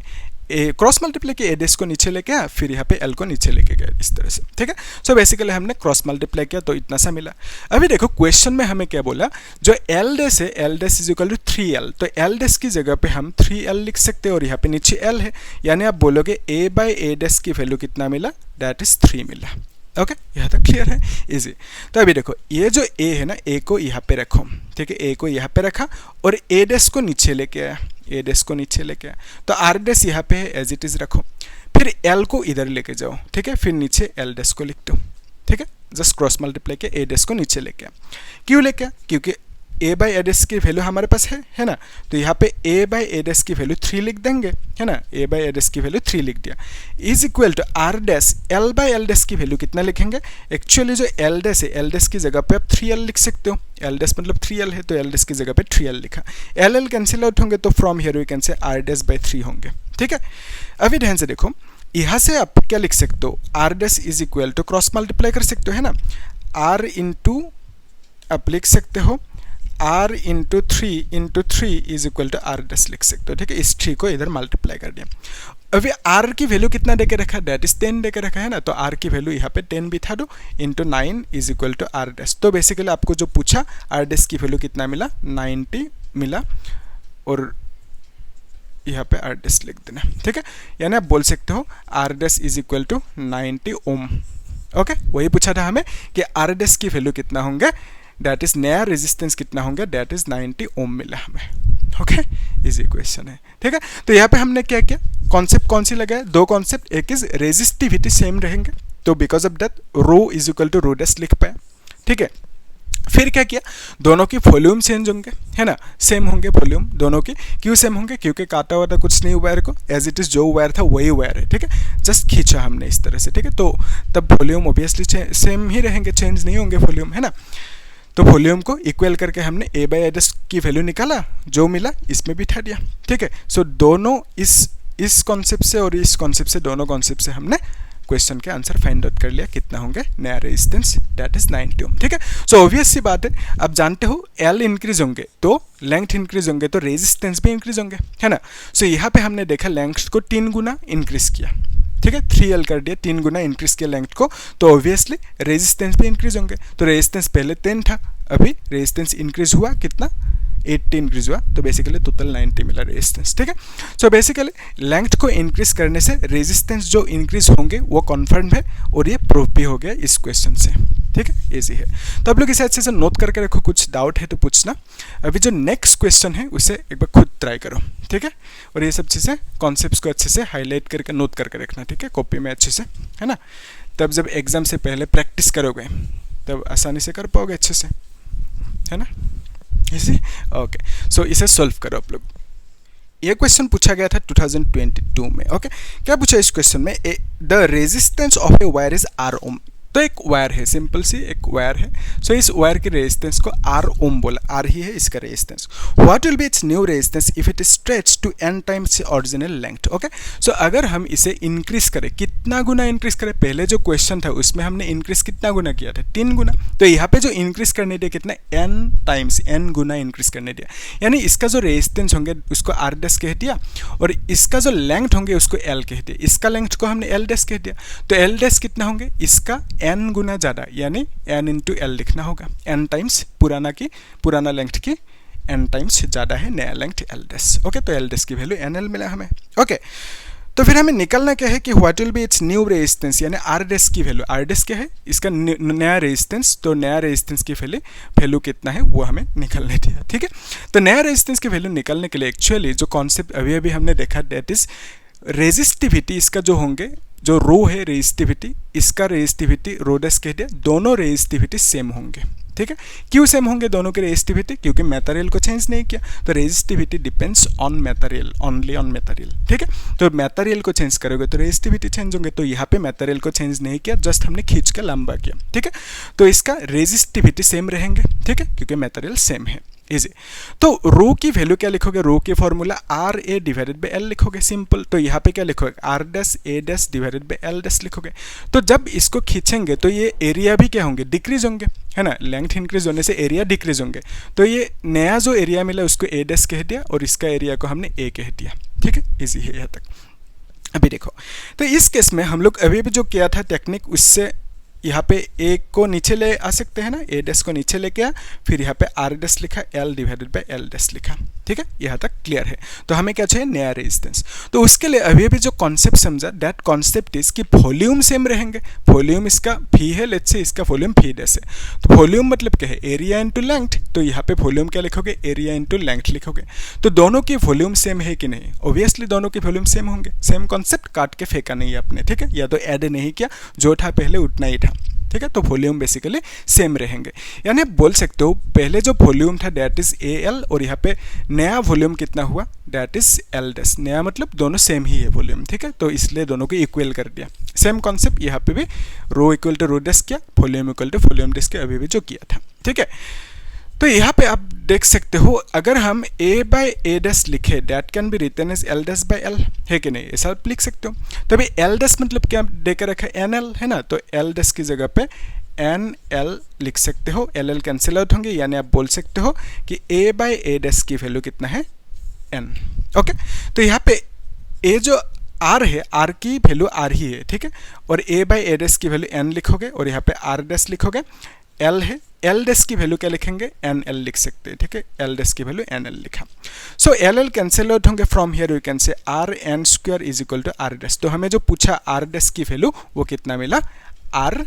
ए क्रॉस मल्टीप्लाई किया, ए डैश को नीचे लेके आया, फिर यहाँ पे एल को नीचे लेके गए, इस तरह से, ठीक है। सो बेसिकली हमने क्रॉस मल्टीप्लाई किया तो इतना सा मिला। अभी देखो क्वेश्चन में हमें क्या बोला, जो एल डैश है, L dash is equal to 3L, तो एल डैश की जगह पे हम 3L लिख सकते हैं और यहाँ पे नीचे एल है, यानी आप बोलोगे ए बाई ए डैश की वैल्यू कितना मिला, दैट इज 3 मिला। ओके, यहाँ तक क्लियर है, इजी। तो अभी देखो ये जो ए है ना, ए को यहाँ पे रखो, ठीक है, ए को यहाँ पे रखा और ए डैश को नीचे लेके आया, ए डैश को नीचे लेके आया, तो आर डैश यहाँ पे है एज इट इज रखो, फिर एल को इधर लेके जाओ, ठीक है, फिर नीचे एल डैश को लिख दो, ठीक है, जस्ट क्रॉस मल्टीप्लाई के ए डैश को नीचे लेके आया। क्यों लेके आया? क्योंकि ए बाई ए डैश की वैल्यू हमारे पास है ना, तो यहाँ पे ए बाई ए डैश की वैल्यू 3 लिख देंगे, है ना, ए बाई ए डैश की वैल्यू 3 लिख दिया, is equal to R dash L by L dash की वैल्यू कितना लिखेंगे, एक्चुअली जो एल डैश है, एल डैश की जगह पे आप 3L लिख सकते हो, एल डैश मतलब 3L है तो एल डैश की जगह पे 3L लिखा, एल एल कैंसिल आउट होंगे तो from here we can say R dash by 3 होंगे, ठीक है। अभी ध्यान से देखो, यहाँ से आप क्या लिख सकते हो, R dash is equal to cross multiply कर सकते हो, है ना, आर इंटू आप लिख सकते हो r into 3 is equal to R dash लिख सकते हो, ठीक है, इस 3 को इधर मल्टीप्लाई कर दिया। अभी r की वैल्यू कितना देके रखा, दैट इज 10 देके रखा है ना, तो r की वैल्यू यहाँ पे 10 बिठा दो, into 9 is equal to R dash. तो बेसिकली आपको जो पूछा आर डैश की वैल्यू कितना मिला, 90 मिला, और यहाँ पे आर डैश लिख देना, ठीक है, यानी आप बोल सकते हो R dash is equal to 90 ohm. Okay, वही पूछा था हमें कि आर डैश की वैल्यू कितना होंगे, दैट इज नया रेजिस्टेंस कितना होंगे, दैट इज 90 ओम मिला हमें। ओके, इजी क्वेश्चन है, ठीक है। तो यहाँ पे हमने क्या किया, कॉन्सेप्ट कौन सी लगाया, दो कॉन्सेप्ट, एक इज रेजिस्टिविटी सेम रहेंगे, तो because of that rho is equal to rho dash लिख पाए, ठीक है। फिर क्या किया, दोनों की वॉल्यूम चेंज होंगे, है ना, सेम होंगे वॉल्यूम दोनों की। क्यों सेम होंगे, क्योंकि काटा वाटा कुछ नहीं वायर को, एज इट इज जो वायर था वही वायर है, ठीक है, जस्ट खींचा हमने इस तरह से, ठीक है, तो तब वॉल्यूम ऑब्वियसली सेम ही रहेंगे, चेंज नहीं होंगे वॉल्यूम, है ना। तो वॉल्यूम को इक्वल करके हमने ए बाई एडस की वैल्यू निकाला, जो मिला इसमें बिठा दिया, ठीक है। सो दोनों इस कॉन्सेप्ट से और इस कॉन्सेप्ट से, दोनों कॉन्सेप्ट से हमने क्वेश्चन के आंसर फाइंड आउट कर लिया, कितना होंगे नया रेजिस्टेंस, दैट इज 90 ओम, ठीक है। सो ऑब्वियस सी बात है, आप जानते हो एल इंक्रीज होंगे तो लेंथ इंक्रीज होंगे तो रेजिस्टेंस भी इंक्रीज होंगे, है ना। सो यहाँ पे हमने देखा लेंथ को 3 गुना इंक्रीज किया, ठीक है, 3L कर दिया, 3 गुना इंक्रीज किया लेंथ को, तो ऑब्वियसली रेजिस्टेंस भी इंक्रीज होंगे। तो रेजिस्टेंस पहले 10 था, अभी रेजिस्टेंस इंक्रीज हुआ कितना, 80 इंक्रीज हुआ, तो बेसिकली टोटल 90 मिला रेजिस्टेंस, ठीक है। सो बेसिकली लेंथ को इंक्रीज करने से रेजिस्टेंस जो इंक्रीज होंगे वो कन्फर्म है, और ये प्रूफ भी हो गया इस क्वेश्चन से, ठीक है, इजी है। तो आप लोग इसे अच्छे से नोट करके रखो, कुछ डाउट है तो पूछना। अभी जो नेक्स्ट क्वेश्चन है उसे एक बार खुद ट्राई करो, ठीक है, और ये सब चीज़ें कॉन्सेप्ट्स को अच्छे से हाईलाइट करके नोट करके रखना, ठीक है, कॉपी में अच्छे से, है ना। तब जब एग्जाम से पहले प्रैक्टिस करोगे तब आसानी से कर पाओगे अच्छे से, है ना, इसी। ओके, सो इसे सॉल्व करो आप लोग। ये क्वेश्चन पूछा गया था 2022 में, ओके। क्या पूछा इस क्वेश्चन में, the resistance of a wire is R ohm. तो एक वायर है, सिंपल सी एक वायर है, सो इस वायर की रेजिस्टेंस को आर ओम बोला, आर ही है इसका resistance. What will be its new resistance if it stretch to n times original length, okay. So अगर हम इसे इंक्रीज करें, कितना गुना इंक्रीज करें, पहले जो क्वेश्चन था उसमें हमने इंक्रीज कितना गुना किया था, 3 गुना, तो यहाँ पे जो इंक्रीज करने दिया कितना, n टाइम्स, n गुना इंक्रीज करने दिया, यानी इसका जो रेजिस्टेंस होंगे उसको आर डैश कह दिया, और इसका जो लेंथ होंगे उसको l कह दिया, इसका लेंथ को हमने l डैश कह दिया, तो l डैश कितना होंगे, इसका n गुना ज़्यादा, यानी n इंटू एल लिखना होगा, n टाइम्स पुराना लेंथ की n टाइम्स ज़्यादा है नया लेंथ l डैश, ओके। तो l डैश की वैल्यू nl मिला हमें, ओके। तो फिर हमें निकलना क्या है कि what will be its new resistance, यानी आर डैश की वैल्यू, आर डैश क्या है, इसका नया रेजिस्टेंस, तो नया रेजिस्टेंस की वैल्यू कितना है वो हमें निकलने दिया, ठीक है। तो नया रेजिस्टेंस की वैल्यू निकलने के लिए एक्चुअली जो कॉन्सेप्ट अभी अभी हमने देखा, दैट इज रेजिस्टिविटी, इसका जो होंगे, जो रो है रेजिस्टिविटी, इसका रेजिस्टिविटी रो डैश कह दिया, दोनों रेजिस्टिविटी सेम होंगे, ठीक है। क्यों सेम होंगे दोनों के रेजिस्टिविटी, क्योंकि मटेरियल को चेंज नहीं किया, तो resistivity depends on material, only on material, ठीक है। तो मटेरियल को चेंज करोगे तो रेजिस्टिविटी चेंज होंगे, तो यहाँ पे मटेरियल को चेंज नहीं किया, जस्ट हमने खींच के लंबा किया, ठीक है। तो इसका रेजिस्टिविटी सेम रहेंगे, ठीक है, क्योंकि मटेरियल सेम है, इजी। तो रो की वैल्यू क्या लिखोगे, रो की formula R A divided by L लिखोगे, सिंपल। तो यहाँ पे क्या लिखोगे, R dash A dash divided by L dash लिखोगे। तो जब इसको खींचेंगे तो ये एरिया भी क्या होंगे, डिक्रीज होंगे, है ना, लेंथ इंक्रीज होने से एरिया डिक्रीज होंगे, तो ये नया जो एरिया मिला उसको ए डैश कह दिया, और इसका एरिया को हमने ए कह दिया, ठीक है, इजी है यहाँ तक। अभी देखो, तो इस केस में हम लोग अभी भी जो किया था टेक्निक, उससे यहाँ पे ए को नीचे ले आ सकते हैं ना, ए डैश को नीचे लेके आ, फिर यहाँ पे आर डैश लिखा, L divided by L dash लिखा, ठीक है, यहाँ तक क्लियर है। तो हमें क्या चाहिए, नया रेजिस्टेंस। तो उसके लिए अभी अभी जो कॉन्सेप्ट समझा, दैट कॉन्सेप्ट इज कि वॉल्यूम सेम रहेंगे, वॉल्यूम इसका फी है, लेट्स से इसका वॉल्यूम फी डैश है, तो वॉल्यूम मतलब क्या है, एरिया इंटू लेंथ, तो यहाँ पे वॉल्यूम क्या लिखोगे, एरिया इंटू लेंथ लिखोगे। तो दोनों की वॉल्यूम सेम है कि नहीं, ऑब्वियसली दोनों की वॉल्यूम सेम होंगे, सेम कॉन्सेप्ट, काट के फेंका नहीं है आपने, ठीक है, या तो ऐड नहीं किया, जो था पहले उतना ही था, ठीक है। तो वॉल्यूम बेसिकली सेम रहेंगे, यानी आप बोल सकते हो पहले जो वॉल्यूम था दैट इज ए एल, और यहाँ पे नया वॉल्यूम कितना हुआ, दैट इज एल डैश, नया मतलब दोनों सेम ही है वॉल्यूम, ठीक है, तो इसलिए दोनों को इक्वल कर दिया। सेम कॉन्सेप्ट यहाँ पे भी, rho equal to rho dash किया, volume equal to volume dash किया, अभी भी जो किया था, ठीक है। तो यहाँ पे आप देख सकते हो, अगर हम a बाई ए डैश लिखे, that can be written as L dash by L, है कि नहीं, ऐसा आप लिख सकते हो। तो अभी एल डैश मतलब क्या देकर रखा है, एन एल, है ना, तो एल डैश की जगह पे एन एल लिख सकते हो, एल एल कैंसिल आउट होंगे, यानी आप बोल सकते हो कि a बाई ए डैश की वैल्यू कितना है, n, ओके। तो यहाँ पे a जो r है, r की वैल्यू r ही है, ठीक है, और a बाई ए डैश की वैल्यू n लिखोगे, और यहाँ पे r डैश लिखोगे, l है, एल डैश की वैल्यू क्या लिखेंगे, एन एल लिख सकते हैं, ठीक है, एल डैश की वैल्यू एन एल लिखा। So L L cancel out होंगे, from here we can say R N square is equal to R dash. तो हमें जो पूछा आर डैश की वैल्यू वो कितना मिला, आर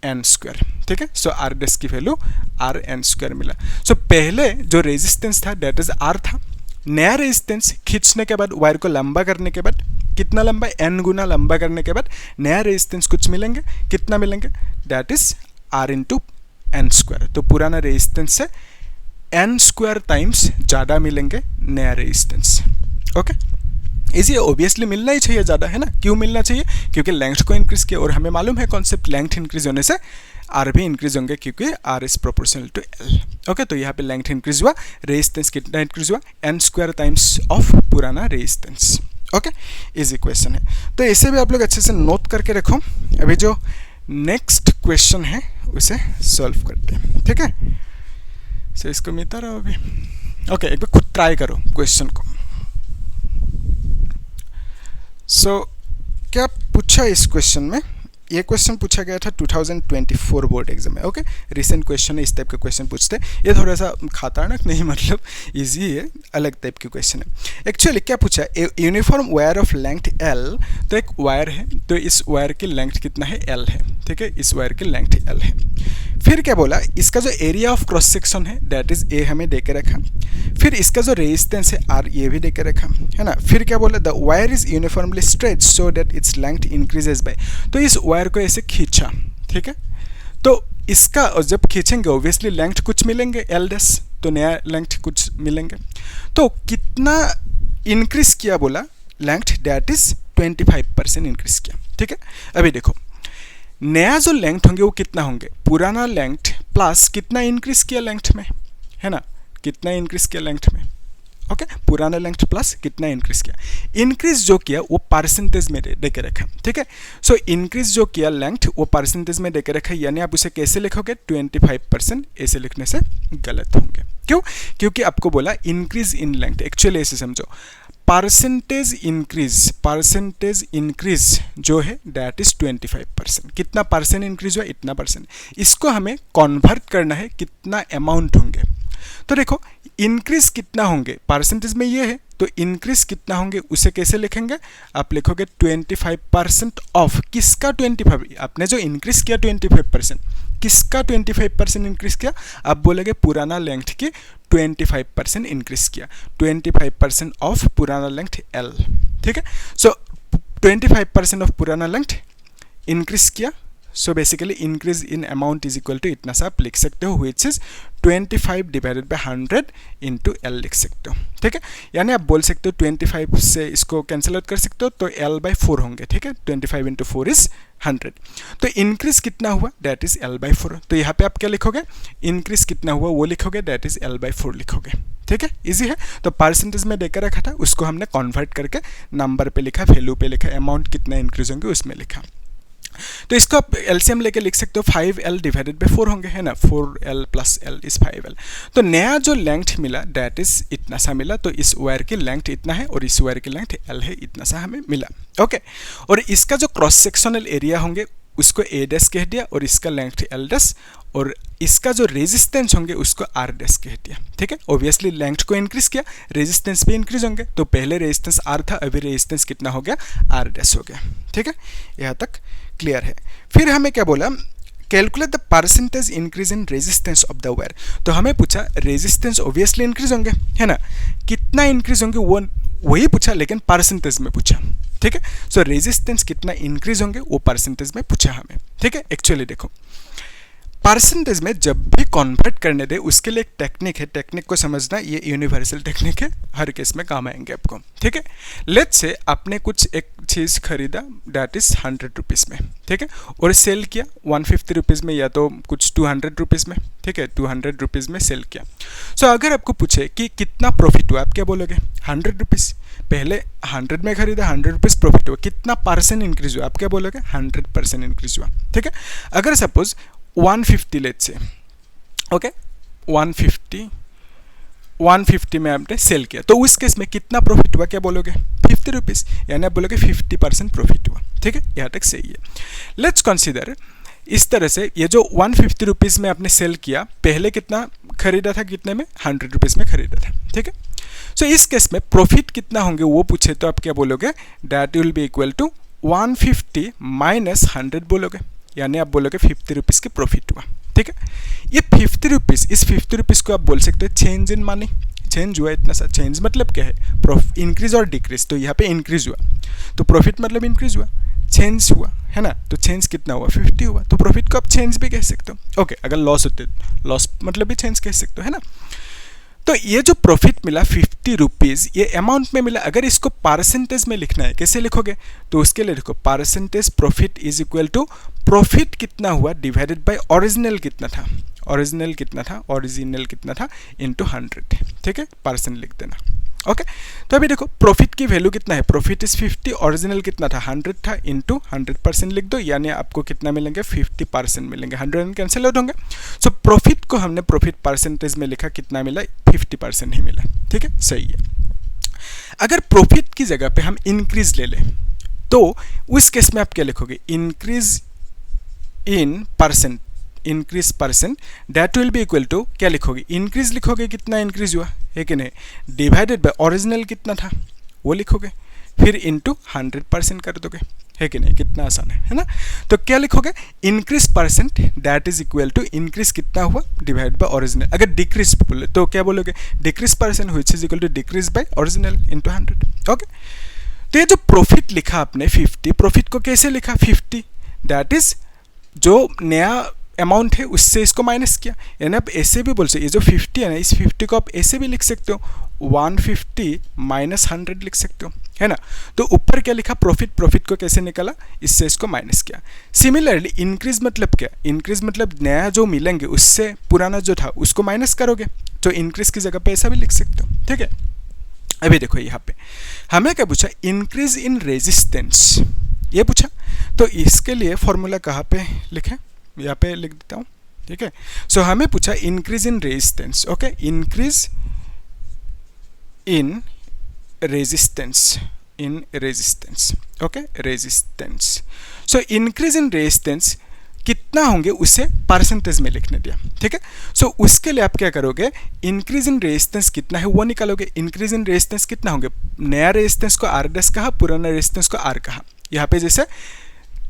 एन स्क्वायर, ठीक है। सो आर डैश की वैल्यू आर एन स्क्वायर मिला। सो पहले जो रेजिस्टेंस था दैट इज आर था, नया रेजिस्टेंस खींचने के बाद, वायर को लंबा करने के बाद, कितना लंबा, एन गुना लंबा करने के बाद नया रेजिस्टेंस कुछ मिलेंगे, कितना मिलेंगे, that is R into N square, तो पुराना रेजिस्टेंस से एन स्क्वायर टाइम्स ज़्यादा मिलेंगे नया रेजिस्टेंस। ओके, इसी ऑब्वियसली मिलना ही चाहिए ज़्यादा, है ना। क्यों मिलना चाहिए? क्योंकि लेंथ को इंक्रीज किया, और हमें मालूम है कॉन्सेप्ट, लेंथ इंक्रीज होने से आर भी इंक्रीज होंगे क्योंकि R is proportional to L. Okay, तो यहाँ पे लेंथ इंक्रीज हुआ, रेजिस्टेंस कितना इंक्रीज हुआ? एन स्क्वायर टाइम्स ऑफ पुराना रेजिस्टेंस। ओके, इजी क्वेश्चन है, तो इसे भी आप लोग अच्छे से नोट करके रखो। अभी जो नेक्स्ट क्वेश्चन है उसे सॉल्व करते हैं, ठीक है। सो इसको मिलता रहो अभी। ओके, एक बार खुद ट्राई करो क्वेश्चन को। सो क्या पूछा इस क्वेश्चन में? ये क्वेश्चन पूछा गया था 2024 बोर्ड एग्जाम में। ओके, रिसेंट क्वेश्चन है, इस टाइप के क्वेश्चन पूछते हैं। ये थोड़ा सा खतरनाक नहीं, मतलब इजी है, अलग टाइप के क्वेश्चन है। एक्चुअली क्या पूछा? Uniform wire of length L, तो एक वायर है, तो इस वायर की लेंथ कितना है? एल है, ठीक है, इस वायर की लेंथ एल है। फिर क्या बोला? इसका जो एरिया ऑफ क्रॉस सेक्शन है दैट इज ए हमें दे के रखा। फिर इसका जो रेजिस्टेंस है आर, ये भी दे के रखा, है ना। फिर क्या बोला? The wire is uniformly stretch so that its length increases by, तो इस वायर को ऐसे खींचा, ठीक है। तो इसका जब खींचेंगे ऑब्वियसली लेंथ कुछ मिलेंगे एल डैश, तो नया लेंथ कुछ मिलेंगे। तो कितना इंक्रीज किया बोला? लेंथ दैट इज 25% इंक्रीज किया, ठीक है। अभी देखो नया जो लेंथ होंगे वो कितना होंगे? पुराना लेंथ प्लस कितना इंक्रीज किया लेंथ में, है ना, कितना इंक्रीज किया लेंथ में। ओके, पुराना लेंथ प्लस कितना इंक्रीज किया। इंक्रीज जो किया वो परसेंटेज में दे के रखा, ठीक है। सो इंक्रीज जो किया लेंथ वो परसेंटेज में दे के रखा, यानी आप उसे कैसे लिखोगे? 25%। ऐसे लिखने से गलत होंगे। क्यों? क्योंकि आपको बोला इंक्रीज इन लेंथ, एक्चुअली ऐसे समझो, परसेंटेज इंक्रीज जो है दैट इज 25%। कितना परसेंट इंक्रीज हुआ? इतना परसेंट। इसको हमें कन्वर्ट करना है, कितना अमाउंट होंगे। तो देखो इंक्रीज कितना होंगे, परसेंटेज में ये है, तो इंक्रीज कितना होंगे उसे कैसे लिखेंगे? आप लिखोगे 25% ऑफ किसका? 25। आपने जो इंक्रीज किया 25%, किसका 25% इंक्रीज किया? आप बोलोगे पुराना लेंथ की 25% इंक्रीज किया, 25% ऑफ पुराना लेंथ एल, ठीक है। सो 25% ऑफ पुराना लेंथ इंक्रीज किया, so basically increase in amount is equal to इतना सा आप लिख सकते हो, which is 25 divided by 100 into L लिख सकते हो, ठीक है। यानी आप बोल सकते हो 25 से इसको कैंसिल आउट कर सकते हो, तो एल बाई 4 होंगे, ठीक है। 25 इंटू 4 इज 100। तो इंक्रीज कितना हुआ? That is L by 4। तो यहाँ पे आप क्या लिखोगे? इंक्रीज कितना हुआ वो लिखोगे, दैट इज एल बाई 4 लिखोगे, ठीक है। इजी है। तो परसेंटेज में देकर रखा था, उसको हमने कन्वर्ट करके नंबर पे लिखा, वैल्यू पे लिखा, अमाउंट कितना इंक्रीज होंगे उसमें लिखा। तो इसको आप एलसीएम लेके लिख सकते हो, 5L डिवाइडेड बाई 4 होंगे, है ना। 4L plus L is 5L। तो नया जो लेंथ मिला दैट इज इतना सा मिला, तो इस वायर की लेंथ इतना है और इस वायर की लेंथ L है, इतना सा हमें मिला। ओके, और इसका जो क्रॉस सेक्शनल एरिया होंगे उसको A डैश कह दिया, और इसका लेंथ L डैश, और इसका जो रेजिस्टेंस होंगे उसको R डैश कह दिया, ठीक है। ऑब्वियसली लेंथ को इंक्रीज किया, रेजिस्टेंस भी इंक्रीज होंगे, तो पहले रेजिस्टेंस R था, अभी रेजिस्टेंस कितना हो गया? R डैश हो गया, ठीक है। यहाँ तक क्लियर है। फिर हमें क्या बोला? Calculate the percentage increase in resistance of the wire. तो हमें पूछा रेजिस्टेंस ऑब्वियसली इंक्रीज होंगे, है ना, कितना इंक्रीज होंगे वो वही पूछा, लेकिन परसेंटेज में पूछा, ठीक है। सो रेजिस्टेंस कितना इंक्रीज होंगे वो परसेंटेज में पूछा हमें, ठीक है। एक्चुअली देखो परसेंटेज में जब भी कन्वर्ट करने दे उसके लिए एक टेक्निक है, टेक्निक को समझना, ये यूनिवर्सल टेक्निक है, हर केस में काम आएंगे आपको, ठीक है। लेट्स से आपने कुछ एक चीज़ खरीदा दैट इज 100 रुपीज़ में, ठीक है, और सेल किया 150 रुपीज़ में या तो कुछ 200 रुपीज़ में, ठीक है, 200 रुपीज़ में सेल किया। सो अगर आपको पूछे कि कितना प्रॉफिट हुआ, आप क्या बोलोगे? 100 रुपीज़। पहले 100 में खरीदा, 100 रुपीज़ प्रॉफिट हुआ, कितना परसेंट इंक्रीज हुआ? आप क्या बोलोगे? 100% इंक्रीज हुआ, ठीक है। अगर सपोज 150 लेट्स से, ओके, 150 में आपने सेल किया, तो उस केस में कितना प्रॉफिट हुआ? क्या बोलोगे? 50 रुपीज़, यानी आप बोलोगे 50% प्रॉफिट हुआ, ठीक है। यहाँ तक सही है। लेट्स कंसीडर इस तरह से, ये जो 150 रुपीज़ में आपने सेल किया, पहले कितना खरीदा था? कितने में? 100 रुपीज़ में खरीदा था, ठीक है। सो इस केस में प्रॉफिट कितना होंगे वो पूछे, तो आप क्या बोलोगे? That will be equal to 150 minus 100 बोलोगे, यानी आप बोलोगे 50 रुपीज़ की प्रॉफिट हुआ, ठीक है। ये 50 रुपीज़, इस 50 रुपीज़ को आप बोल सकते हो चेंज इन मनी, चेंज हुआ इतना सा। चेंज मतलब क्या है? इंक्रीज और डिक्रीज, तो यहाँ पे इंक्रीज हुआ, तो प्रॉफिट मतलब इंक्रीज हुआ। चेंज हुआ है ना, तो चेंज कितना हुआ 50 हुआ, तो प्रॉफिट को आप चेंज भी कह सकते हो। ओके, अगर लॉस होते लॉस मतलब भी चेंज कह सकते हो, है ना। तो ये जो प्रॉफिट मिला 50 रुपीज़, ये अमाउंट में मिला। अगर इसको परसेंटेज में लिखना है, कैसे लिखोगे, तो उसके लिए लिखो percentage profit is equal to profit कितना हुआ डिवाइडेड बाय ओरिजिनल कितना था, ओरिजिनल कितना था, ओरिजिनल कितना था इनटू 100, ठीक है, परसेंट लिख देना। ओके, तो अभी देखो प्रॉफिट की वैल्यू कितना है, प्रॉफिट इज 50, ओरिजिनल कितना था 100 था, इनटू 100% लिख दो, यानी आपको कितना मिलेंगे 50% मिलेंगे, 100 कैंसिल आउट होंगे। सो प्रॉफिट को हमने प्रॉफिट परसेंटेज में लिखा, कितना मिला 50% ही मिला, ठीक है, सही है। अगर प्रॉफिट की जगह पे हम इंक्रीज ले लें, तो उस केस में आप क्या लिखोगे, increase in percent, increase percent that will be equal to, क्या लिखोगे, इंक्रीज लिखोगे, कितना इंक्रीज हुआ है कि नहीं, डिवाइडेड बाय ओरिजिनल कितना था वो लिखोगे, फिर इनटू 100% कर दोगे, है कि नहीं, कितना आसान है ना। तो क्या लिखोगे, increase percent that is equal to increase कितना हुआ डिवाइड बाय ओरिजिनल। अगर डिक्रीज बोले तो क्या बोलोगे, decrease percent which is equal to decrease by original into 100। Okay, तो ये जो प्रॉफिट लिखा आपने 50, प्रॉफिट को कैसे लिखा 50, दैट इज जो नया अमाउंट है उससे इसको माइनस किया, यानी आप ऐसे भी बोल सकते, ये जो 50 है ना, इस 50 को आप ऐसे भी लिख सकते हो, 150 माइनस 100 लिख सकते हो, है ना। तो ऊपर क्या लिखा प्रॉफिट, प्रॉफिट को कैसे निकाला, इससे इसको माइनस किया। सिमिलरली इंक्रीज मतलब क्या, इंक्रीज मतलब नया जो मिलेंगे उससे पुराना जो था उसको माइनस करोगे, तो इंक्रीज की जगह पे ऐसा भी लिख सकते हो, ठीक है। अभी देखो यहाँ पे हमें क्या पूछा, इंक्रीज इन रेजिस्टेंस, ये पूछा, तो इसके लिए फॉर्मूला कहाँ पे लिखें, यहाँ पे लिख देता हूँ, ठीक है। सो हमें पूछा increase in resistance, okay, increase in resistance, in resistance, okay, resistance. So increase in resistance कितना होंगे उसे परसेंटेज में लिखने दिया, ठीक है। सो उसके लिए आप क्या करोगे, इंक्रीज इन रेजिस्टेंस कितना है वो निकालोगे, इंक्रीज इन रेजिस्टेंस कितना होंगे, नया रेजिस्टेंस को आर डैश कहा, पुराना रेजिस्टेंस को आर कहा। यहाँ पे जैसे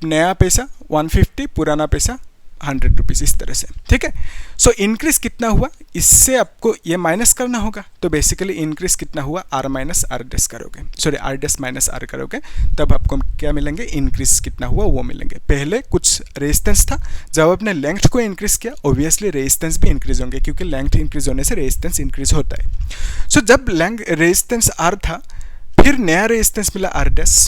नया पैसा 150, पुराना पैसा 100 रुपीज़, इस तरह से, ठीक है। सो इंक्रीज कितना हुआ, इससे आपको ये माइनस करना होगा, तो बेसिकली इंक्रीज कितना हुआ, आर माइनस आर डैश करोगे, sorry R dash minus R करोगे, तब आपको क्या मिलेंगे, इंक्रीज कितना हुआ वो मिलेंगे। पहले कुछ रेजिस्टेंस था, जब आपने लेंथ को इंक्रीज किया ऑब्वियसली रेजिस्टेंस भी इंक्रीज होंगे, क्योंकि लेंथ इंक्रीज होने से रेजिस्टेंस इंक्रीज होता है। सो जब रेजिस्टेंस आर था, फिर नया रेजिस्टेंस मिला आर डैश,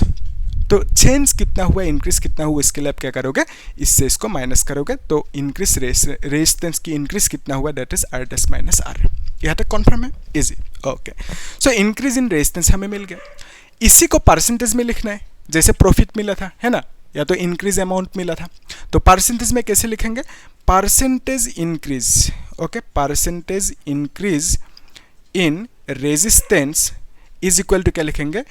तो चेंज कितना हुआ, इंक्रीज कितना हुआ, इसके लिए आप क्या करोगे, इससे इसको माइनस करोगे, तो इंक्रीज रेजिस्टेंस की इंक्रीज कितना हुआ, that is R dash minus R. यहाँ तक कॉन्फर्म है, easy, okay. So increase in resistance हमें मिल गया, इसी को परसेंटेज में लिखना है, जैसे प्रॉफिट मिला था, है ना, या तो इंक्रीज अमाउंट मिला था, तो परसेंटेज में कैसे लिखेंगे, percentage increase, okay, percentage increase in resistance is equal to क्या लिखेंगे,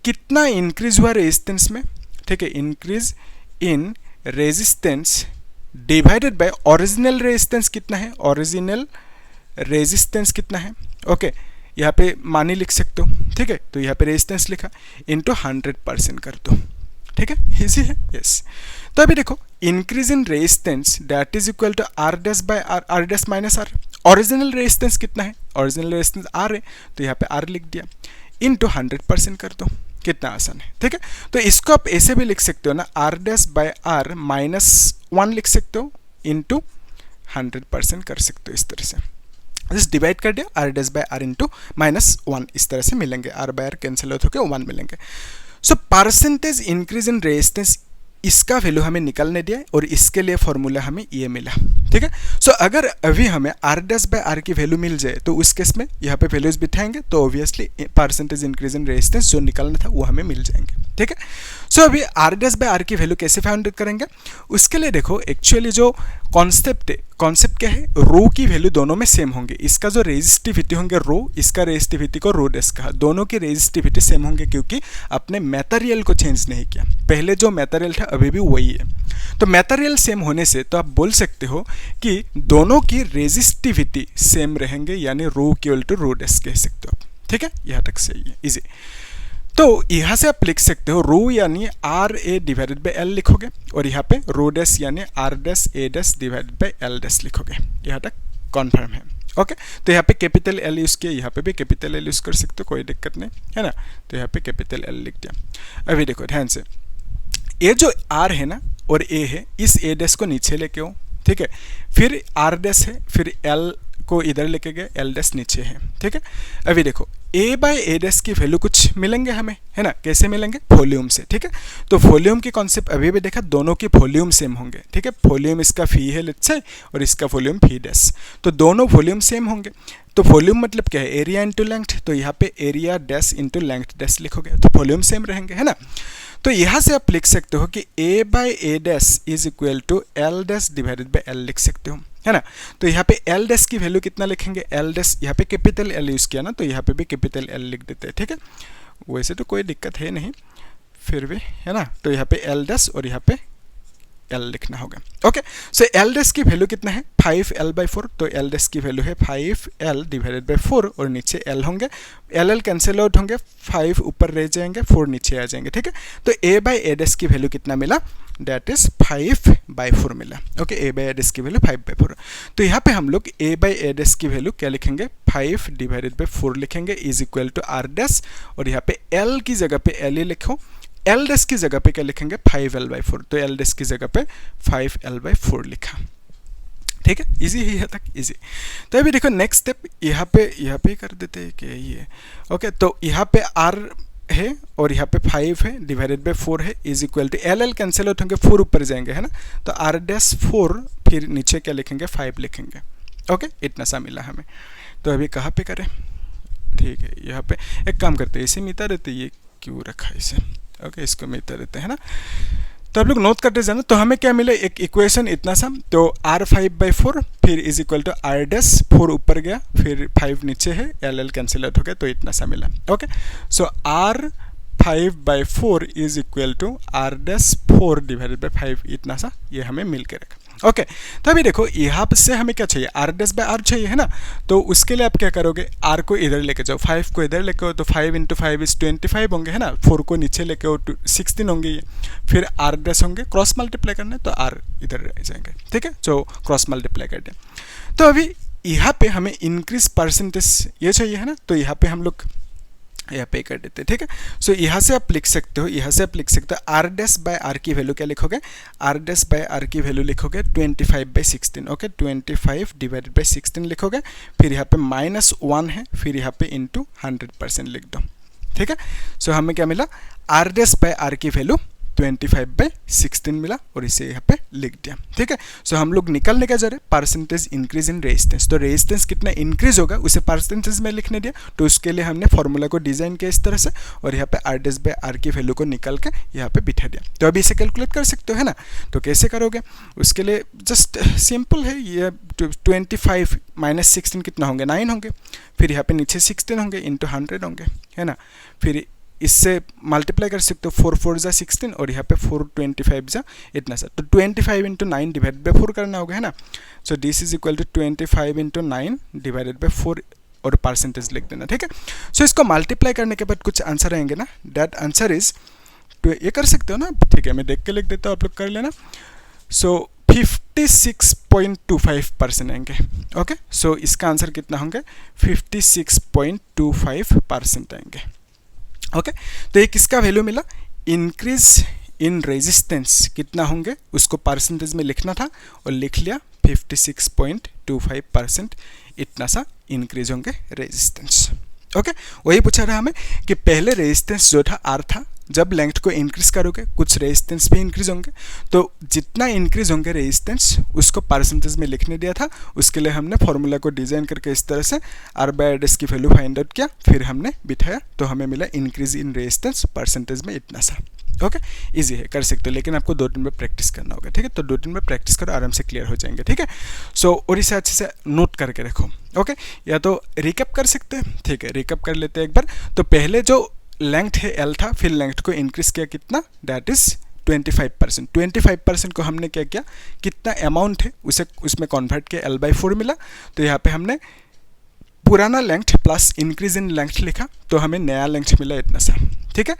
कितना इंक्रीज हुआ रेजिस्टेंस में, ठीक है, increase in resistance divided by original resistance कितना है, ओरिजिनल रेजिस्टेंस कितना है, ओके, यहाँ पे मानी लिख सकते हो, ठीक है। तो यहाँ पे रेजिस्टेंस लिखा, इनटू 100% कर दो, ठीक है, इजी है, यस। तो अभी देखो increase in resistance that is equal to R dash by R, R dash minus R. Original resistance कितना है, ओरिजिनल रेजिस्टेंस आर है, तो यहाँ पे आर लिख दिया, इनटू 100% कर दो, कितना आसान है, ठीक है। तो इसको आप ऐसे भी लिख सकते हो ना, R dash by R minus 1 लिख सकते हो, इनटू 100% कर सकते हो, इस तरह से जस्ट डिवाइड कर दिया, R dash by R into -1, इस तरह से मिलेंगे, आर बाय आर कैंसिल होते होकर 1 मिलेंगे। So percentage increase in resistance, इसका वैल्यू हमें निकालने दिया और इसके लिए फॉर्मूला हमें ये मिला, ठीक है। सो अगर अभी हमें आर डैश बाय आर की वैल्यू मिल जाए, तो उस केस में यहाँ पे वैल्यूज बिठाएंगे, तो obviously percentage increase in resistance जो निकालना था वो हमें मिल जाएंगे, ठीक है। सो अभी आर डैश बाय आर की वैल्यू कैसे फाइंड करेंगे, उसके लिए देखो एक्चुअली जो कॉन्सेप्ट है, कॉन्सेप्ट क्या है, रो की वैल्यू दोनों में सेम होंगे, इसका जो रेजिस्टिविटी होंगे रो, इसका रेजिस्टिविटी को रो डैश कहा, दोनों की रेजिस्टिविटी सेम होंगे, क्योंकि आपने मटेरियल को चेंज नहीं किया, पहले जो मटेरियल था अभी भी वही है। तो मटेरियल सेम होने से तो आप बोल सकते हो कि दोनों की रेजिस्टिविटी सेम रहेंगे, यानी रो इक्वल टू रो डैश कह सकते हो आप, ठीक है, यहाँ तक सही है, इजी। तो यहाँ से आप लिख सकते हो रो यानी R A divided by L लिखोगे, और यहाँ पे रो डैश यानी R dash A dash divided by L dash लिखोगे, यहाँ तक कॉन्फर्म है, ओके। तो यहाँ पे कैपिटल एल यूज़ किया, यहाँ पे भी कैपिटल एल यूज़ कर सकते हो, कोई दिक्कत नहीं है ना। तो यहाँ पे कैपिटल एल लिख दिया। अभी देखो ध्यान से, ये जो आर है ना और ए है, इस ए डैश को नीचे लेके आओ, ठीक है। फिर आर डैश है, फिर एल को इधर लेके गए, एल डैश नीचे है, ठीक है। अभी देखो ए बाय ए डैश की वैल्यू कुछ मिलेंगे हमें, है ना। कैसे मिलेंगे? वॉल्यूम से, ठीक है। तो वॉल्यूम की कॉन्सेप्ट अभी भी देखा, दोनों की वॉल्यूम सेम होंगे, ठीक है। वॉल्यूम इसका फी है लेट्स से, और इसका वॉल्यूम फी डैश, तो दोनों वॉल्यूम सेम होंगे। तो वॉल्यूम मतलब क्या है? एरिया इंटू लेंथ, तो यहाँ पे area dash into length dash लिखोगे तो वॉल्यूम सेम रहेंगे, है ना। तो यहाँ से आप लिख सकते हो कि A by A dash is equal to L dash divided by L लिख सकते हो, है ना। तो यहाँ पे एल डैश की वैल्यू कितना लिखेंगे? एल डैश यहाँ पे कैपिटल एल यूज़ किया ना, तो यहाँ पे भी कैपिटल एल लिख देते हैं, ठीक है। वैसे तो कोई दिक्कत है नहीं, फिर भी, है ना। तो यहाँ पे एल डैश और यहाँ पे एल लिखना होगा। ओके, सो एल डैश की वैल्यू कितना है? 5l/4, तो एल डैश की वैल्यू है 5l डिवाइडेड बाय 4, और नीचे एल होंगे, एल कैंसिल आउट होंगे, 5 ऊपर रह जाएंगे, 4 नीचे आ जाएंगे, ठीक है। तो ए बाय ए डैश की वैल्यू कितना मिला? दैट इज 5/4 मिला। Okay, A by A dash की वैल्यू 5/4। तो यहाँ पे हम लोग ए बाय ए डैश की वैल्यू क्या लिखेंगे? 5 डिवाइडेड बाय 4 लिखेंगे, is equal to R dash, और यहाँ पे एल की जगह पे एल ही लिखो, एल डैश की जगह पे क्या लिखेंगे? 5l/4, तो एल डैश की जगह पे 5l/4 लिखा, ठीक है। इजी ही है तक, इजी। तो अभी देखो नेक्स्ट स्टेप, यहाँ पे कर देते हैं कि ये, ओके। तो यहाँ पे आर है और यहाँ पे 5 है डिवाइडेड बाय 4 है, is equal to L cancel out होंगे, 4 ऊपर जाएंगे, है ना। तो आर डैश 4, फिर नीचे क्या लिखेंगे? 5 लिखेंगे, ओके। इतना सा मिला हमें। तो अभी कहाँ पे करें? ठीक है, यहाँ पे एक काम करते हैं, इसे मिटा देते, ये क्यों रखा इसे, ओके, इसको मिटा देते हैं ना। तो आप लोग नोट करते जाना। तो हमें क्या मिला? एक इक्वेशन इतना सा, तो आर 5/4 फिर is equal to R dash 4 ऊपर गया, फिर 5 नीचे है, एल कैंसिल आउट हो गया, तो इतना सा मिला, okay. So R 5/4 is equal to R dash 4 divided by 5, इतना सा ये हमें मिल के रखा, ओके। तो अभी देखो यहाँ से हमें क्या चाहिए? आर डैश बाय आर चाहिए, है ना। तो उसके लिए आप क्या करोगे? आर को इधर लेके जाओ, 5 को इधर लेके आओ, तो 5 × 5 इज 25 होंगे, है ना। 4 को नीचे लेके आओ, 16 होंगे ये, फिर आर डैश होंगे, क्रॉस मल्टीप्लाई करना है तो आर इधर रह जाएंगे, ठीक है। जो क्रॉस मल्टीप्लाई कर दें, तो अभी यहाँ पे हमें इंक्रीज परसेंटेज ये चाहिए, है ना। तो यहाँ पे हम लोग यहाँ पे कर देते हैं, ठीक है। सो यहाँ से आप लिख सकते हो, आर डैश बाय आर की वैल्यू क्या लिखोगे? आर डैश बाय आर की वैल्यू लिखोगे 25/16, ओके। 25 डिवाइडेड बाय 16 लिखोगे, फिर यहाँ पे -1 है, फिर यहाँ पे इंटू 100% लिख दो, ठीक है। सो हमें क्या मिला? आर डैश बाय आर की वैल्यू 25/16 मिला, और इसे यहाँ पे लिख दिया, ठीक है। सो हम लोग निकालने का जा रहे परसेंटेज इंक्रीज इन रेजिस्टेंस। तो रेजिस्टेंस कितना इंक्रीज होगा उसे परसेंटेज में लिखने दिया, तो उसके लिए हमने फॉर्मूला को डिजाइन किया इस तरह से, और यहाँ पे आर डैश बाय आर की वैल्यू को निकाल के यहाँ पे बिठा दिया। तो अभी इसे कैलकुलेट कर सकते हो, है ना। तो कैसे करोगे? उसके लिए जस्ट सिंपल है, ये 25 - 16 कितना होंगे? 9 होंगे, फिर यहाँ पे नीचे 16 होंगे, इंटू 100 होंगे, है ना। फिर इससे मल्टीप्लाई कर सकते हो, 4 4 जा 16, और यहाँ पे 4 25 जा इतना सा, तो 25 × 9 डिवाइडेड बाय 4 करना होगा, है ना। So this is equal to 25 × 9 divided by 4, और परसेंटेज लिख देना, ठीक है। सो इसको मल्टीप्लाई करने के बाद कुछ आंसर आएंगे ना, दैट आंसर इज, तो ये कर सकते हो ना, ठीक है। मैं देख के लिख देता हूँ, आप लोग कर लेना। सो 56.25% आएंगे, ओके। सो इसका आंसर कितना होंगे? 56.25% आएंगे, ओके। तो ये किसका वैल्यू मिला? इंक्रीज इन रेजिस्टेंस कितना होंगे उसको परसेंटेज में लिखना था, और लिख लिया 56.25%, इतना सा इंक्रीज होंगे रेजिस्टेंस, ओके। वही पूछा रहा हमें कि पहले रेजिस्टेंस जो था आर था, जब लेंथ को इंक्रीज करोगे कुछ रेजिस्टेंस भी इंक्रीज होंगे, तो जितना इंक्रीज होंगे रेजिस्टेंस उसको परसेंटेज में लिखने दिया था। उसके लिए हमने फॉर्मूला को डिजाइन करके इस तरह से आर बाय डैश की वैल्यू फाइंड आउट किया, फिर हमने बिठाया, तो हमें मिला इंक्रीज इन रेजिस्टेंस परसेंटेज में इतना सा, ओके। इजी है, कर सकते हो, लेकिन आपको 2 दिन में प्रैक्टिस करना होगा, ठीक है। तो 2 दिन में प्रैक्टिस करो, आराम से क्लियर हो जाएंगे, ठीक है। सो और इसे अच्छे से नोट करके रखो, ओके। या तो रिकैप कर सकते हैं, ठीक है, रिकैप कर लेते हैं एक बार। तो पहले जो लेंथ है एल था, फिर लेंथ को इंक्रीज किया कितना? That is 25%। 25% को हमने क्या किया? कितना अमाउंट है उसे उसमें कन्वर्ट किया, L/4 मिला। तो यहाँ पे हमने पुराना length plus increase in length लिखा, तो हमें नया लेंथ मिला इतना सा, ठीक है।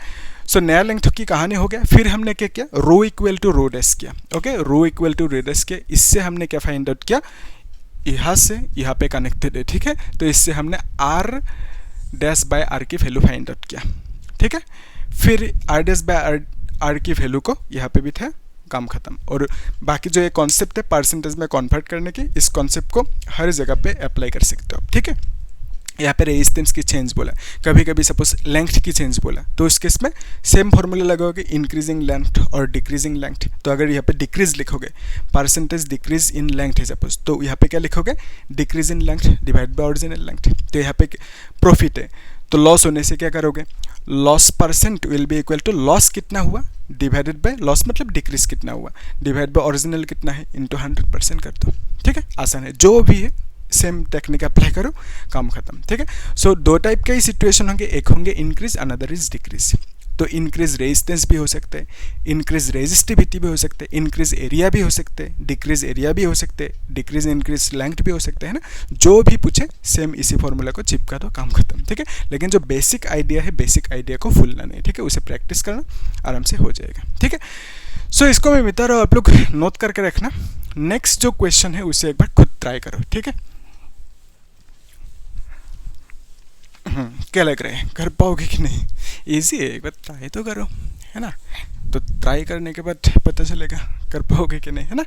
सो नया लेंथ की कहानी हो गया। फिर हमने क्या किया? Rho equal to rho dash किया, okay. Rho equal to rho dash किया, इससे हमने क्या फाइंड आउट किया? यहाँ से यहाँ पे कनेक्टेड है, ठीक है। तो इससे हमने आर डैश बाय आर की वैल्यू फाइंड आउट किया, ठीक है। फिर आर डैश बाय आर की वैल्यू को यहाँ पे भी था, काम खत्म। और बाकी जो ये कॉन्सेप्ट है परसेंटेज में कन्वर्ट करने की, इस कॉन्सेप्ट को हर जगह पे अप्लाई कर सकते हो आप, ठीक है। यहाँ पे रेजिस्टेंस की चेंज बोला, कभी कभी सपोज लेंथ की चेंज बोला, तो उस केस में सेम फॉर्मूला लगाओगे, इंक्रीजिंग लेंथ और डिक्रीजिंग लेंथ। तो अगर यहाँ पे डिक्रीज लिखोगे, परसेंटेज डिक्रीज इन लेंथ है सपोज, तो यहाँ पे क्या लिखोगे, decrease in length divide by original length. तो यहाँ पे प्रॉफिट है, तो लॉस होने से क्या करोगे, loss percent will be equal to loss कितना हुआ डिवाइडेड बाय, लॉस मतलब डिक्रीज कितना हुआ, डिवाइड बाय ओरिजिनल कितना है इंटू 100% कर दो, ठीक है। आसान है, जो भी है सेम टेक्निक अप्लाई करो, काम खत्म, ठीक है। सो दो टाइप के ही सिचुएशन होंगे, एक होंगे इंक्रीज, अनदर इज डिक्रीज। तो इंक्रीज रेजिस्टेंस भी हो सकते हैं, इंक्रीज रेजिस्टिविटी भी हो सकते हैं, इंक्रीज एरिया भी हो सकते हैं, डिक्रीज एरिया भी हो सकते हैं, डिक्रीज इंक्रीज लेंथ भी हो सकते हैं ना। जो भी पूछे सेम इसी फॉर्मूला को चिपका दो, काम खत्म, ठीक है। लेकिन जो बेसिक आइडिया है, बेसिक आइडिया को भूलना नहीं, ठीक है, उसे प्रैक्टिस करना, आराम से हो जाएगा, ठीक है। सो इसको मैं बता रहा हूँ, आप लोग नोट करके रखना। नेक्स्ट जो क्वेश्चन है उसे एक बार खुद ट्राई करो, ठीक है। क्या लग रहा है, कर पाओगे कि नहीं? इजी है, एक बार ट्राई तो करो, है ना। तो ट्राई करने के बाद पता चलेगा कर पाओगे कि नहीं, है ना।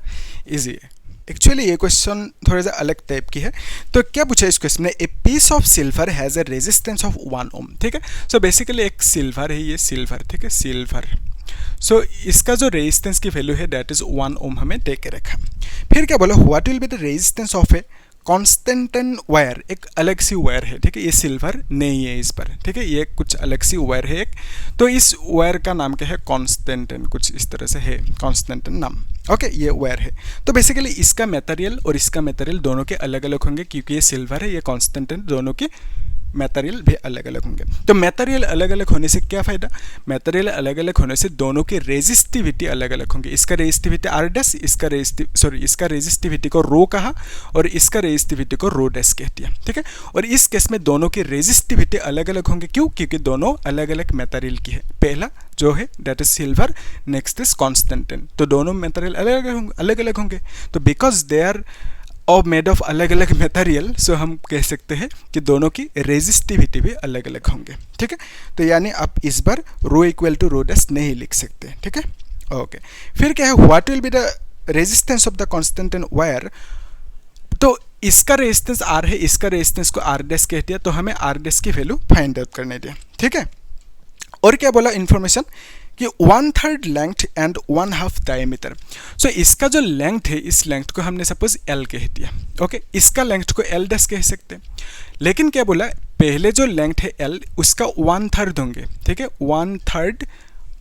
इजी है। एक्चुअली ये क्वेश्चन थोड़ा सा अलग टाइप की है। तो क्या पूछा इस क्वेश्चन में, a piece of silver has a resistance of 1 ohm, ठीक है। सो बेसिकली एक सिल्वर है, ये सिल्वर, ठीक है, सिल्वर। सो इसका जो रेजिस्टेंस की वैल्यू है दैट इज 1 ओम हमें दे के रखा। फिर क्या बोला, what will be the resistance of A constantan wire, एक अलग सी वायर है, ठीक है, ये सिल्वर नहीं है इस पर, ठीक है, ये कुछ अलग सी वायर है एक। तो इस वायर का नाम क्या है, कॉन्स्टेंटन, कुछ इस तरह से है कॉन्स्टेंटन नाम, ओके, ये वायर है। तो बेसिकली इसका मटेरियल और इसका मटेरियल दोनों के अलग अलग होंगे, क्योंकि ये सिल्वर है, ये कॉन्स्टेंटन, दोनों के मटेरियल भी अलग अलग होंगे। तो मटेरियल अलग अलग होने से क्या फ़ायदा, मटेरियल अलग अलग होने से दोनों की रेजिस्टिविटी अलग अलग होंगे। इसका रेजिस्टिविटी आर डैश, इसका रेजिस्टिविटी को रो कहा और इसका रेजिस्टिविटी को रो डैश कह दिया, ठीक है। और इस केस में दोनों की रेजिस्टिविटी अलग अलग होंगे, क्यों, क्योंकि दोनों अलग अलग मटेरियल की है। पहला जो है that is silver, next is constantan, तो दोनों मटेरियल अलग अलग होंगे। तो बिकॉज दे आर और मेड ऑफ अलग अलग मटेरियल, सो हम कह सकते हैं कि दोनों की रेजिस्टिविटी भी अलग अलग होंगे, ठीक है। तो यानी आप इस बार rho equal to rho dash नहीं लिख सकते, ठीक है, ओके। फिर क्या है, what will be the resistance of the constantan wire. तो इसका रेजिस्टेंस आर है, इसका रेजिस्टेंस को आर डैश कह दिया, तो हमें आर डैश की वैल्यू फाइंड आउट करने दिया, ठीक है। और क्या बोला इन्फॉर्मेशन कि 1/3 लेंथ एंड 1/2 डायमीटर। सो इसका जो लेंथ है, इस लेंथ को हमने सपोज एल कह दिया, ओके, इसका लेंथ को एल डैश कह सकते हैं। लेकिन क्या बोला, पहले जो लेंथ है एल, उसका 1/3 होंगे, ठीक है, 1/3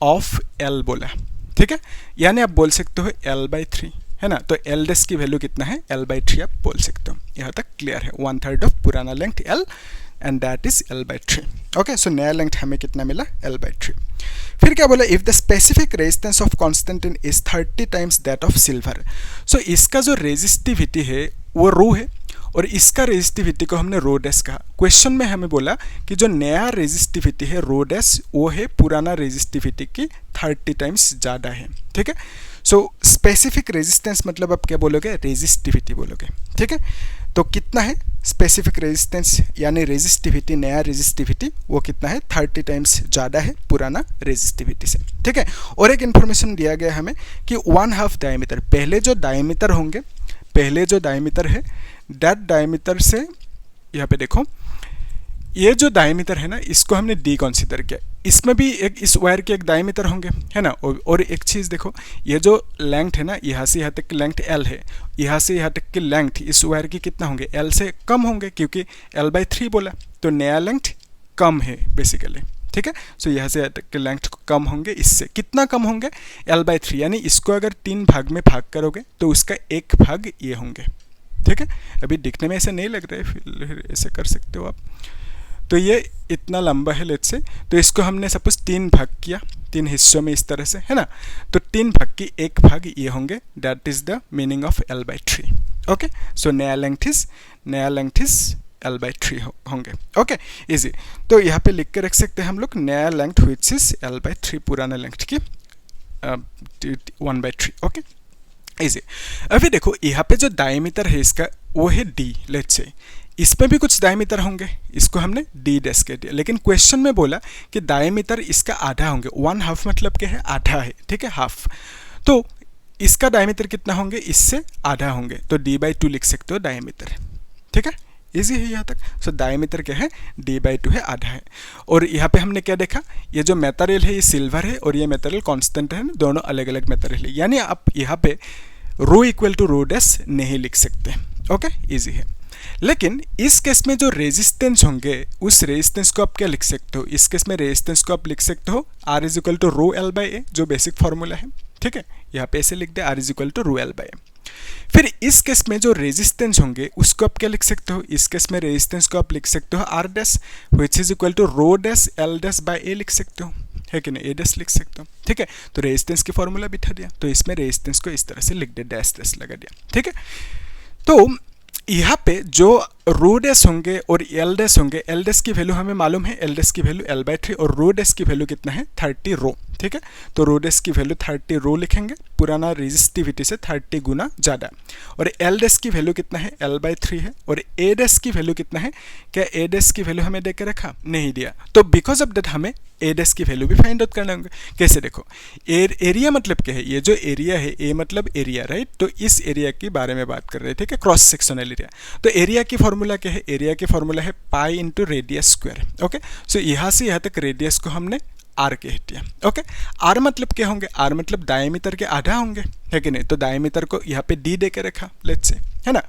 ऑफ एल बोला, ठीक है। यानी आप बोल सकते हो L/3, है ना। तो एल डैश की वैल्यू कितना है, L/3 आप बोल सकते हो। यहाँ तक क्लियर है, 1/3 ऑफ पुराना length L and that is L/3, okay. So नया लेंथ हमें कितना मिला, L/3। फिर क्या बोला, if the specific resistance of constantan is 30 times that of silver. So इसका जो रेजिस्टिविटी है वो रो है और इसका रेजिस्टिविटी को हमने रो डैश कहा। क्वेश्चन में हमें बोला कि जो नया रेजिस्टिविटी है रो डैश, वो है पुराना रेजिस्टिविटी की 30 टाइम्स ज़्यादा है, ठीक है। सो स्पेसिफिक रेजिस्टेंस मतलब आप क्या बोलोगे, रेजिस्टिविटी बोलोगे, ठीक है। तो कितना है स्पेसिफिक रेजिस्टेंस यानी रेजिस्टिविटी, नया रेजिस्टिविटी वो कितना है, 30 टाइम्स ज़्यादा है पुराना रेजिस्टिविटी से, ठीक है। और एक इन्फॉर्मेशन दिया गया हमें कि 1/2 डायमीटर, पहले जो डायमीटर होंगे, पहले जो डायमीटर है दैट डायमीटर से, यहाँ पे देखो ये जो डायमीटर है ना, इसको हमने डी कंसीडर किया। इसमें भी एक इस वायर के एक डायमीटर होंगे, है ना। और एक चीज़ देखो, ये जो लेंथ है ना, यहाँ से यहाँ तक की लेंथ एल है, यहाँ से यहाँ तक की लेंथ इस वायर की कितना होंगे, एल से कम होंगे, क्योंकि L/3 बोला, तो नया लेंथ कम है बेसिकली, ठीक है। सो यहाँ से यहाँ तक के लेंथ कम होंगे, इससे कितना कम होंगे, L/3। यानी इसको अगर 3 भाग में भाग करोगे तो उसका 1 भाग ये होंगे, ठीक है। अभी दिखने में ऐसे नहीं लग रहा है, फिर ऐसे कर सकते हो आप। तो ये इतना लंबा है लेट्स से, तो इसको हमने सपोज 3 भाग किया, 3 हिस्सों में इस तरह से, है ना। तो 3 भाग की 1 भाग ये होंगे, that is the meaning of L/3, okay. So नया लेंथ इज L/3 होंगे, ओके, इजी। तो यहाँ पे लिख के रख सकते हैं हम लोग, नया लेंथ विच इज L/3, पुराना लेंथ की 1/3, ओके, इजी। अभी देखो यहाँ पे जो डायमीटर है इसका वो है D, लेट्स से इसमें भी कुछ डायमीटर होंगे, इसको हमने डी डैश कह दिया, लेकिन क्वेश्चन में बोला कि डायमीटर इसका आधा होंगे, 1/2 मतलब क्या है, आधा है, ठीक है, हाफ। तो इसका डायमीटर कितना होंगे, इससे आधा होंगे, तो d/2 लिख सकते हो डायमीटर, ठीक है, इजी है यहाँ तक। सो डायमीटर क्या है, d/2 है, आधा है। और यहाँ पे हमने क्या देखा, ये जो मटेरियल है ये सिल्वर है और ये मटेरियल कांस्टेंट है, दोनों अलग अलग मटेरियल है, यानी आप यहाँ पे रो इक्वल टू रो डैश नहीं लिख सकते, ओके, इजी है। लेकिन इस केस में जो रेजिस्टेंस होंगे उस रेजिस्टेंस को आप क्या लिख सकते हो, इस केस में रेजिस्टेंस को आप लिख सकते हो R is equal to rho L by A, जो बेसिक फॉर्मूला है, ठीक है, यहाँ पे ऐसे लिख दे R is equal to rho L by A. फिर इस केस में जो रेजिस्टेंस होंगे उसको आप क्या लिख सकते हो, इस केस में रेजिस्टेंस को आप लिख सकते हो R dash which is equal to rho dash L dash by A लिख सकते हो, है कि नहीं, ए डैश लिख सकते हो, ठीक है। तो रेजिस्टेंस की फॉर्मूला बिठा दिया, तो इसमें रेजिस्टेंस को इस तरह से लिख दे, डैश डैश लगा दिया, ठीक है। तो यहाँ पे जो रो डैश होंगे और एल डैश होंगे, एल डैश की वैल्यू हमें मालूम है, एल डैश की वैल्यू L/3 और रो डैश की वैल्यू कितना है, 30 रो, ठीक है। तो रो डैश की वैल्यू 30 रो लिखेंगे, पुराना रेजिस्टिविटी से 30 गुना ज़्यादा। और एल डैश की वैल्यू कितना है, L/3 है। और ए डैश की वैल्यू कितना है, क्या ए डैश की वैल्यू हमें दे के रखा, नहीं दिया, तो बिकॉज ऑफ दैट हमें ए डैश की वैल्यू भी फाइंड आउट करना होंगे। कैसे, देखो, एरिया मतलब क्या है, ये जो एरिया है, ए मतलब एरिया, राइट, तो इस एरिया के बारे में बात कर रहे थे, ठीक है, क्रॉस सेक्शनल एरिया। तो एरिया की फॉर्मूला क्या है, एरिया की फॉर्मूला है pi into radius square, okay. So यहाँ से यहाँ तक रेडियस को हमने आर कह दिया, ओके। आर मतलब क्या होंगे, आर मतलब डायमीटर के आधा होंगे, है कि नहीं, तो डायमीटर को यहाँ पे डी दे के रखा, लेट्स से, है ना।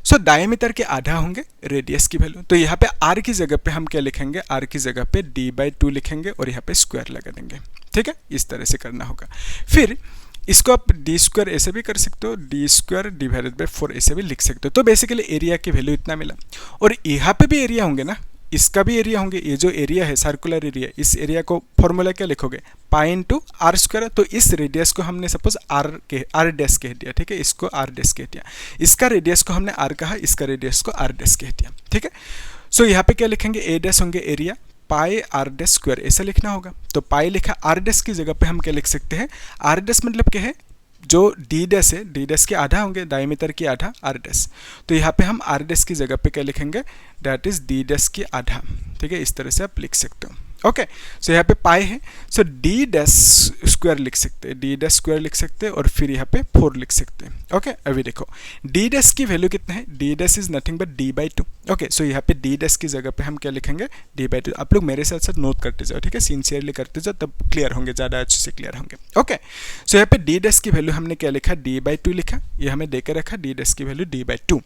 सो डायमीटर के आधा होंगे रेडियस की वैल्यू, तो यहाँ पे आर की जगह पे हम क्या लिखेंगे, आर की जगह पे d/2 लिखेंगे और यहाँ पे स्क्वायर लगा देंगे, ठीक है, इस तरह से करना होगा। फिर इसको आप d² ऐसे भी कर सकते हो, d²/4 ऐसे भी लिख सकते हो। तो बेसिकली एरिया की वैल्यू इतना मिला। और यहाँ पे भी एरिया होंगे ना, इसका भी एरिया होंगे, ये जो एरिया है सर्कुलर एरिया, इस एरिया को फॉर्मूला क्या लिखोगे, पाई इंटू आर स्क्वायर। तो इस रेडियस को हमने सपोज आर डैश कह दिया, ठीक है, इसको आर डैश कह दिया, इसका रेडियस को हमने आर कहा, इसका रेडियस को आर डैश कह दिया, ठीक है। सो यहाँ पे क्या लिखेंगे, ए डैश होंगे area, pi R dash square ऐसा लिखना होगा। तो पाई लिखा, आर डैश की जगह पे हम क्या लिख सकते हैं, आर डैश मतलब क्या है, जो डी डैश है, डी डैश के आधा होंगे, डायमीटर की आधा आर डैश। तो यहाँ पे हम आर डैश की जगह पे क्या लिखेंगे, दैट इज डी डैश की आधा, ठीक है, इस तरह से आप लिख सकते हो, ओके। सो यहाँ पे पाई है, सो डी डैश स्क्वायर लिख सकते हैं, डी डैश स्क्वायर लिख सकते हैं और फिर यहाँ पे 4 लिख सकते हैं, ओके। अभी देखो डी डैश की वैल्यू कितना है, D dash is nothing but d/2, okay. So यहाँ पे डी डैश की जगह पे हम क्या लिखेंगे, d/2। आप लोग मेरे साथ साथ नोट करते जाओ, ठीक है, सिंसियरली करते जाओ, तब क्लियर होंगे, ज़्यादा अच्छे से क्लियर होंगे, ओके। सो यहाँ पे डी डैश की वैल्यू हमने क्या लिखा, d/2 लिखा, ये हमें दे के रखा, डी डैश की वैल्यू d/2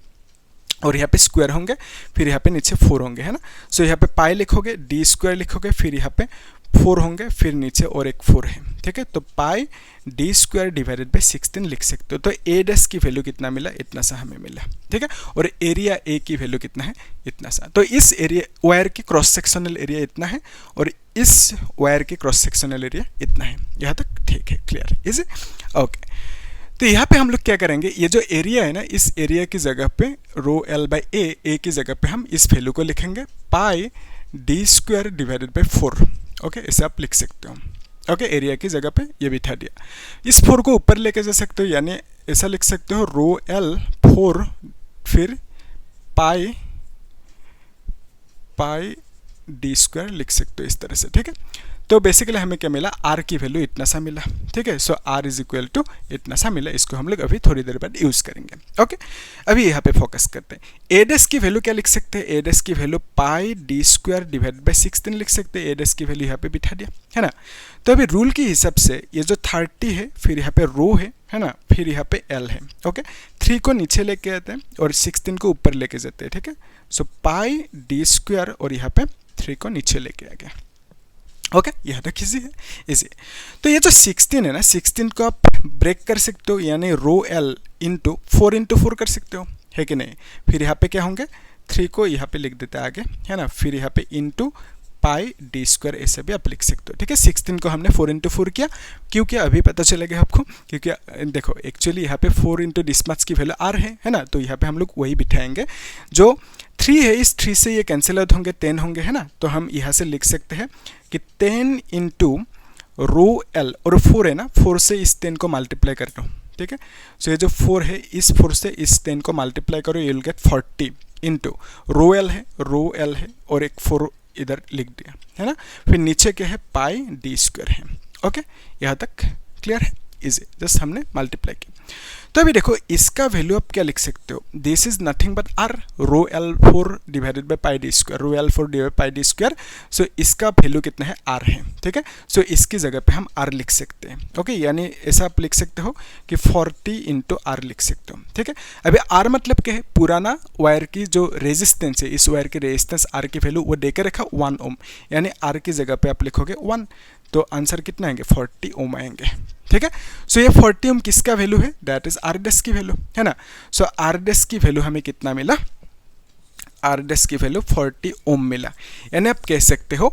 और यहाँ पे स्क्वायर होंगे, फिर यहाँ पे नीचे 4 होंगे, है ना। सो यहाँ पे पाई लिखोगे, d² लिखोगे, फिर यहाँ पे 4 होंगे, फिर नीचे और एक 4 है, ठीक है। तो पाई d²/16 लिख सकते हो। तो ए डैश की वैल्यू कितना मिला, इतना सा हमें मिला, ठीक है। और एरिया ए की वैल्यू कितना है, इतना सा। तो इस एरिया वायर की क्रॉस सेक्शनल एरिया इतना है और इस वायर की क्रॉस सेक्शनल एरिया इतना है। यहाँ तक ठीक है, क्लियर, इज ओके। तो यहाँ पे हम लोग क्या करेंगे, ये जो एरिया है ना, इस एरिया की जगह पे रो L/A, ए की जगह पे हम इस वैल्यू को लिखेंगे पाई d²/4, ओके, ऐसे आप लिख सकते हो, ओके। एरिया की जगह पे ये बिठा दिया, इस 4 को ऊपर लेके जा सकते हो, यानी ऐसा लिख सकते हो रो L/4 फिर पाई d² लिख सकते हो इस तरह से, ठीक है। तो बेसिकली हमें क्या मिला, आर की वैल्यू इतना सा मिला, ठीक है। सो आर इज इक्वल टू इतना सा मिला, इसको हम लोग अभी थोड़ी देर बाद यूज करेंगे, ओके। अभी यहाँ पे फोकस करते हैं, ए डैश की वैल्यू क्या लिख सकते हैं, ए डैश की वैल्यू पाई d²/16 लिख सकते हैं, ए डैश की वैल्यू यहाँ पे बिठा दिया, है ना। तो अभी रूल के हिसाब से ये जो 30 है, फिर यहाँ पे रो है ना, फिर यहाँ पे एल है, ओके। 3 को नीचे लेके आते हैं और 16 को ऊपर लेके जाते हैं, ठीक है। सो पाई d² और यहाँ पे 3 को नीचे लेके आ गया, ओके। यह तक इजी है, इजी। तो ये जो 16 है ना, 16 को आप ब्रेक कर सकते हो, यानी रो एल इंटू 4 कर सकते हो, है कि नहीं। फिर यहाँ पे क्या होंगे, 3 को यहाँ पे लिख देते हैं आगे, है ना, फिर यहाँ पे इंटू पाई d² ऐसे भी आप लिख सकते हो, ठीक है। 16 को हमने 4 किया, क्योंकि अभी पता चलेगा आपको, क्योंकि देखो एक्चुअली यहाँ पे 4 इंटू दिस मच की वैल्यू आर है ना, तो यहाँ पे हम लोग वही बिठाएंगे। जो 3 है, इस 3 से ये कैंसिल आउट होंगे, 10 होंगे, है ना। तो हम यहाँ से लिख सकते हैं कि 10 इंटू रो एल, और 4 है ना, 4 से इस 10 को मल्टीप्लाई कर लो, ठीक है। सो ये जो 4 है, इस 4 से इस 10 को मल्टीप्लाई करो, you will get 40 into rho L है और एक 4 इधर लिख दिया है ना। फिर नीचे क्या है, पाई डी स्क्वायर है। ओके, यहाँ तक क्लियर है, इजी, जस्ट हमने मल्टीप्लाई किया। तो अभी देखो इसका वैल्यू आप क्या लिख सकते हो, this is nothing but R, rho L4 divided by pi D square, rho L4 divided pi D square. So इसका वैल्यू कितना है, आर है, ठीक है। सो इसकी जगह पे हम आर लिख सकते हैं। ओके, यानी ऐसा आप लिख सकते हो कि 40 इंटू आर लिख सकते हो, ठीक है। अभी आर मतलब क्या है, पुराना वायर की जो रेजिस्टेंस है, इस वायर की रेजिस्टेंस आर की वैल्यू वो देकर रखा 1 ओम, यानी आर की जगह पे आप लिखोगे 1, तो आंसर कितना आएंगे, 40 ओम आएंगे, ठीक है। सो ये 40 ओम किसका वैल्यू है, दैट इज आर डैश की वैल्यू है ना। सो आर डैश की वैल्यू हमें कितना मिला, आर डैश की वैल्यू 40 ओम मिला। यानी आप कह सकते हो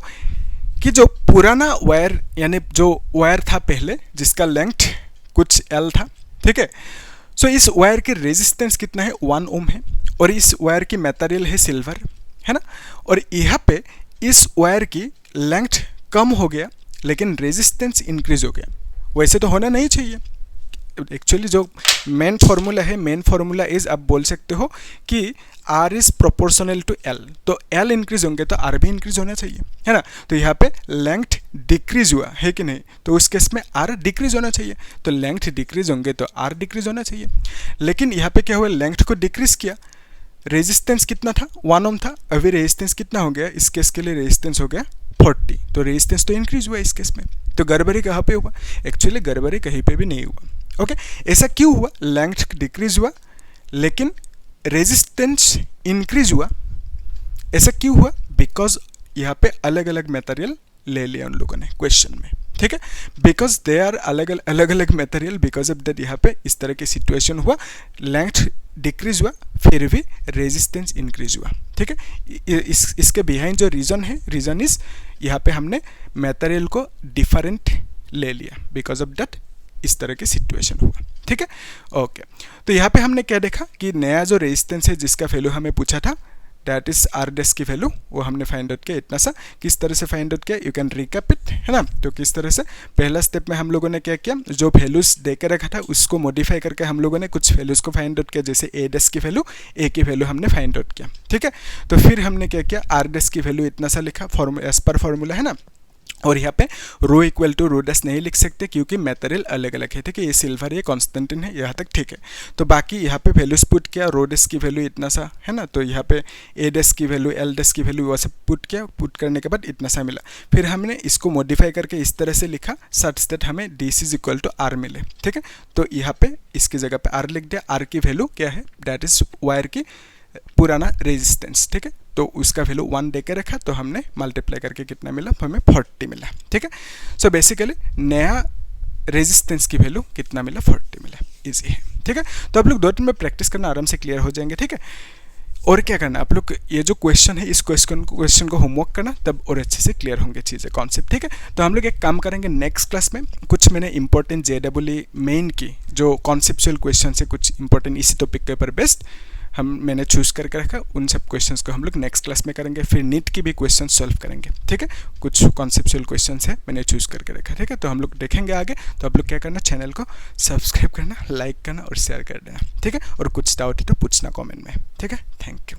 कि जो पुराना वायर, यानी जो वायर था पहले जिसका लेंथ कुछ एल था, ठीक है। सो इस वायर की रेजिस्टेंस कितना है, 1 ओम है, और इस वायर की मटेरियल है सिल्वर, है ना। और यहाँ पे इस वायर की लेंथ कम हो गया लेकिन रेजिस्टेंस इंक्रीज हो गया, वैसे तो होना नहीं चाहिए। एक्चुअली जो मेन फार्मूला है, मेन फार्मूला इज, आप बोल सकते हो कि R is proportional to L, तो एल इंक्रीज होंगे तो आर भी इंक्रीज होना चाहिए, है ना। तो यहाँ पे लेंथ डिक्रीज हुआ है कि नहीं, तो उस केस में आर डिक्रीज होना चाहिए, तो लेंथ डिक्रीज होंगे तो आर डिक्रीज होना चाहिए। लेकिन यहाँ पे क्या हुआ, लेंथ को डिक्रीज किया, रेजिस्टेंस कितना था, 1 ओम था, अभी रेजिस्टेंस कितना हो गया, इस केस के लिए रेजिस्टेंस हो गया 40, तो रेजिस्टेंस तो इंक्रीज हुआ इस केस में। तो गड़बड़ी कहाँ पे हुआ, एक्चुअली गड़बड़ी कहीं पे भी नहीं हुआ। ओके, ऐसा क्यों हुआ, लेंथ डिक्रीज हुआ लेकिन रेजिस्टेंस इंक्रीज हुआ, ऐसा क्यों हुआ, बिकॉज यहाँ पे अलग अलग मटेरियल ले लिया उन लोगों ने क्वेश्चन में, ठीक है। बिकॉज दे आर अलग अलग मटेरियल, बिकॉज ऑफ दैट यहाँ पे इस तरह की सिचुएशन हुआ, लेंथ डिक्रीज हुआ फिर भी रेजिस्टेंस इंक्रीज हुआ, ठीक है। इसके बिहाइंड जो रीज़न है, रीज़न इज यहाँ पे हमने मटेरियल को डिफरेंट ले लिया, बिकॉज ऑफ दैट इस तरह की सिचुएशन हुआ, ठीक है। ओके, तो यहाँ पे हमने क्या देखा कि नया जो रेजिस्टेंस है जिसका वैल्यू हमें पूछा था, दैट इज आर डैश की वैल्यू, वो हमने फाइंड आउट किया इतना सा। किस तरह से फाइंड आउट किया, यू कैन रिकैप इट, है ना। तो किस तरह से, पहला स्टेप में हम लोगों ने क्या किया, जो वैल्यूज दे के रखा था उसको मॉडिफाई करके हम लोगों ने कुछ वैल्यूज को फाइंड आउट किया, जैसे ए डैश की वैल्यू, ए की वैल्यू हमने फाइंड आउट किया, ठीक है। तो फिर हमने क्या किया, आर डैश की वैल्यू इतना सा लिखा, एज पर फॉर्मूला, है ना। और यहाँ पे रो इक्वल टू रो डैश नहीं लिख सकते क्योंकि मटेरियल अलग अलग है, ठीक है। ये सिल्वर, ये कॉन्स्टेंटिन है, यहाँ तक ठीक है। तो बाकी यहाँ पे वैल्यूज पुट किया, रो डैश की वैल्यू इतना सा, है ना। तो यहाँ पे ए डैश की वैल्यू, एल डैश की वैल्यू, वो सब पुट किया, पुट करने के बाद इतना सा मिला। फिर हमने इसको मॉडिफाई करके इस तरह से लिखा सच दैट हमें D is equal to R मिले, ठीक है। तो यहाँ पे इसकी जगह पे आर लिख दिया, आर की वैल्यू क्या है, दैट इज वायर की पुराना रेजिस्टेंस, ठीक है। तो उसका वैल्यू 1 दे के रखा, तो हमने मल्टीप्लाई करके कितना मिला, हमें 40 मिला, ठीक है। सो बेसिकली नया रेजिस्टेंस की वैल्यू कितना मिला, 40 मिला, इजी है, ठीक है। तो आप लोग 2-3 में प्रैक्टिस करना, आराम से क्लियर हो जाएंगे, ठीक है। और क्या करना, आप लोग ये जो क्वेश्चन है, इस क्वेश्चन को होमवर्क करना, तब और अच्छे से क्लियर होंगे चीज़ें, कॉन्सेप्ट, ठीक है। तो हम लोग एक काम करेंगे, नेक्स्ट क्लास में कुछ मैंने इंपॉर्टेंट JEE मेन की जो कॉन्सेप्चुअल क्वेश्चन है, कुछ इंपॉर्टेंट इसी टॉपिक के ऊपर बेस्ड मैंने चूज़ करके रखा, उन सब क्वेश्चंस को हम लोग नेक्स्ट क्लास में करेंगे। फिर नीट की भी क्वेश्चन सॉल्व करेंगे, ठीक है। कुछ कॉन्सेप्चुअल क्वेश्चंस है, मैंने चूज़ करके रखा, ठीक है। तो हम लोग देखेंगे आगे। तो आप लोग क्या करना, चैनल को सब्सक्राइब करना, लाइक करना और शेयर कर देना, ठीक है। और कुछ डाउट है तो पूछना कमेंट में, ठीक है। Thank you.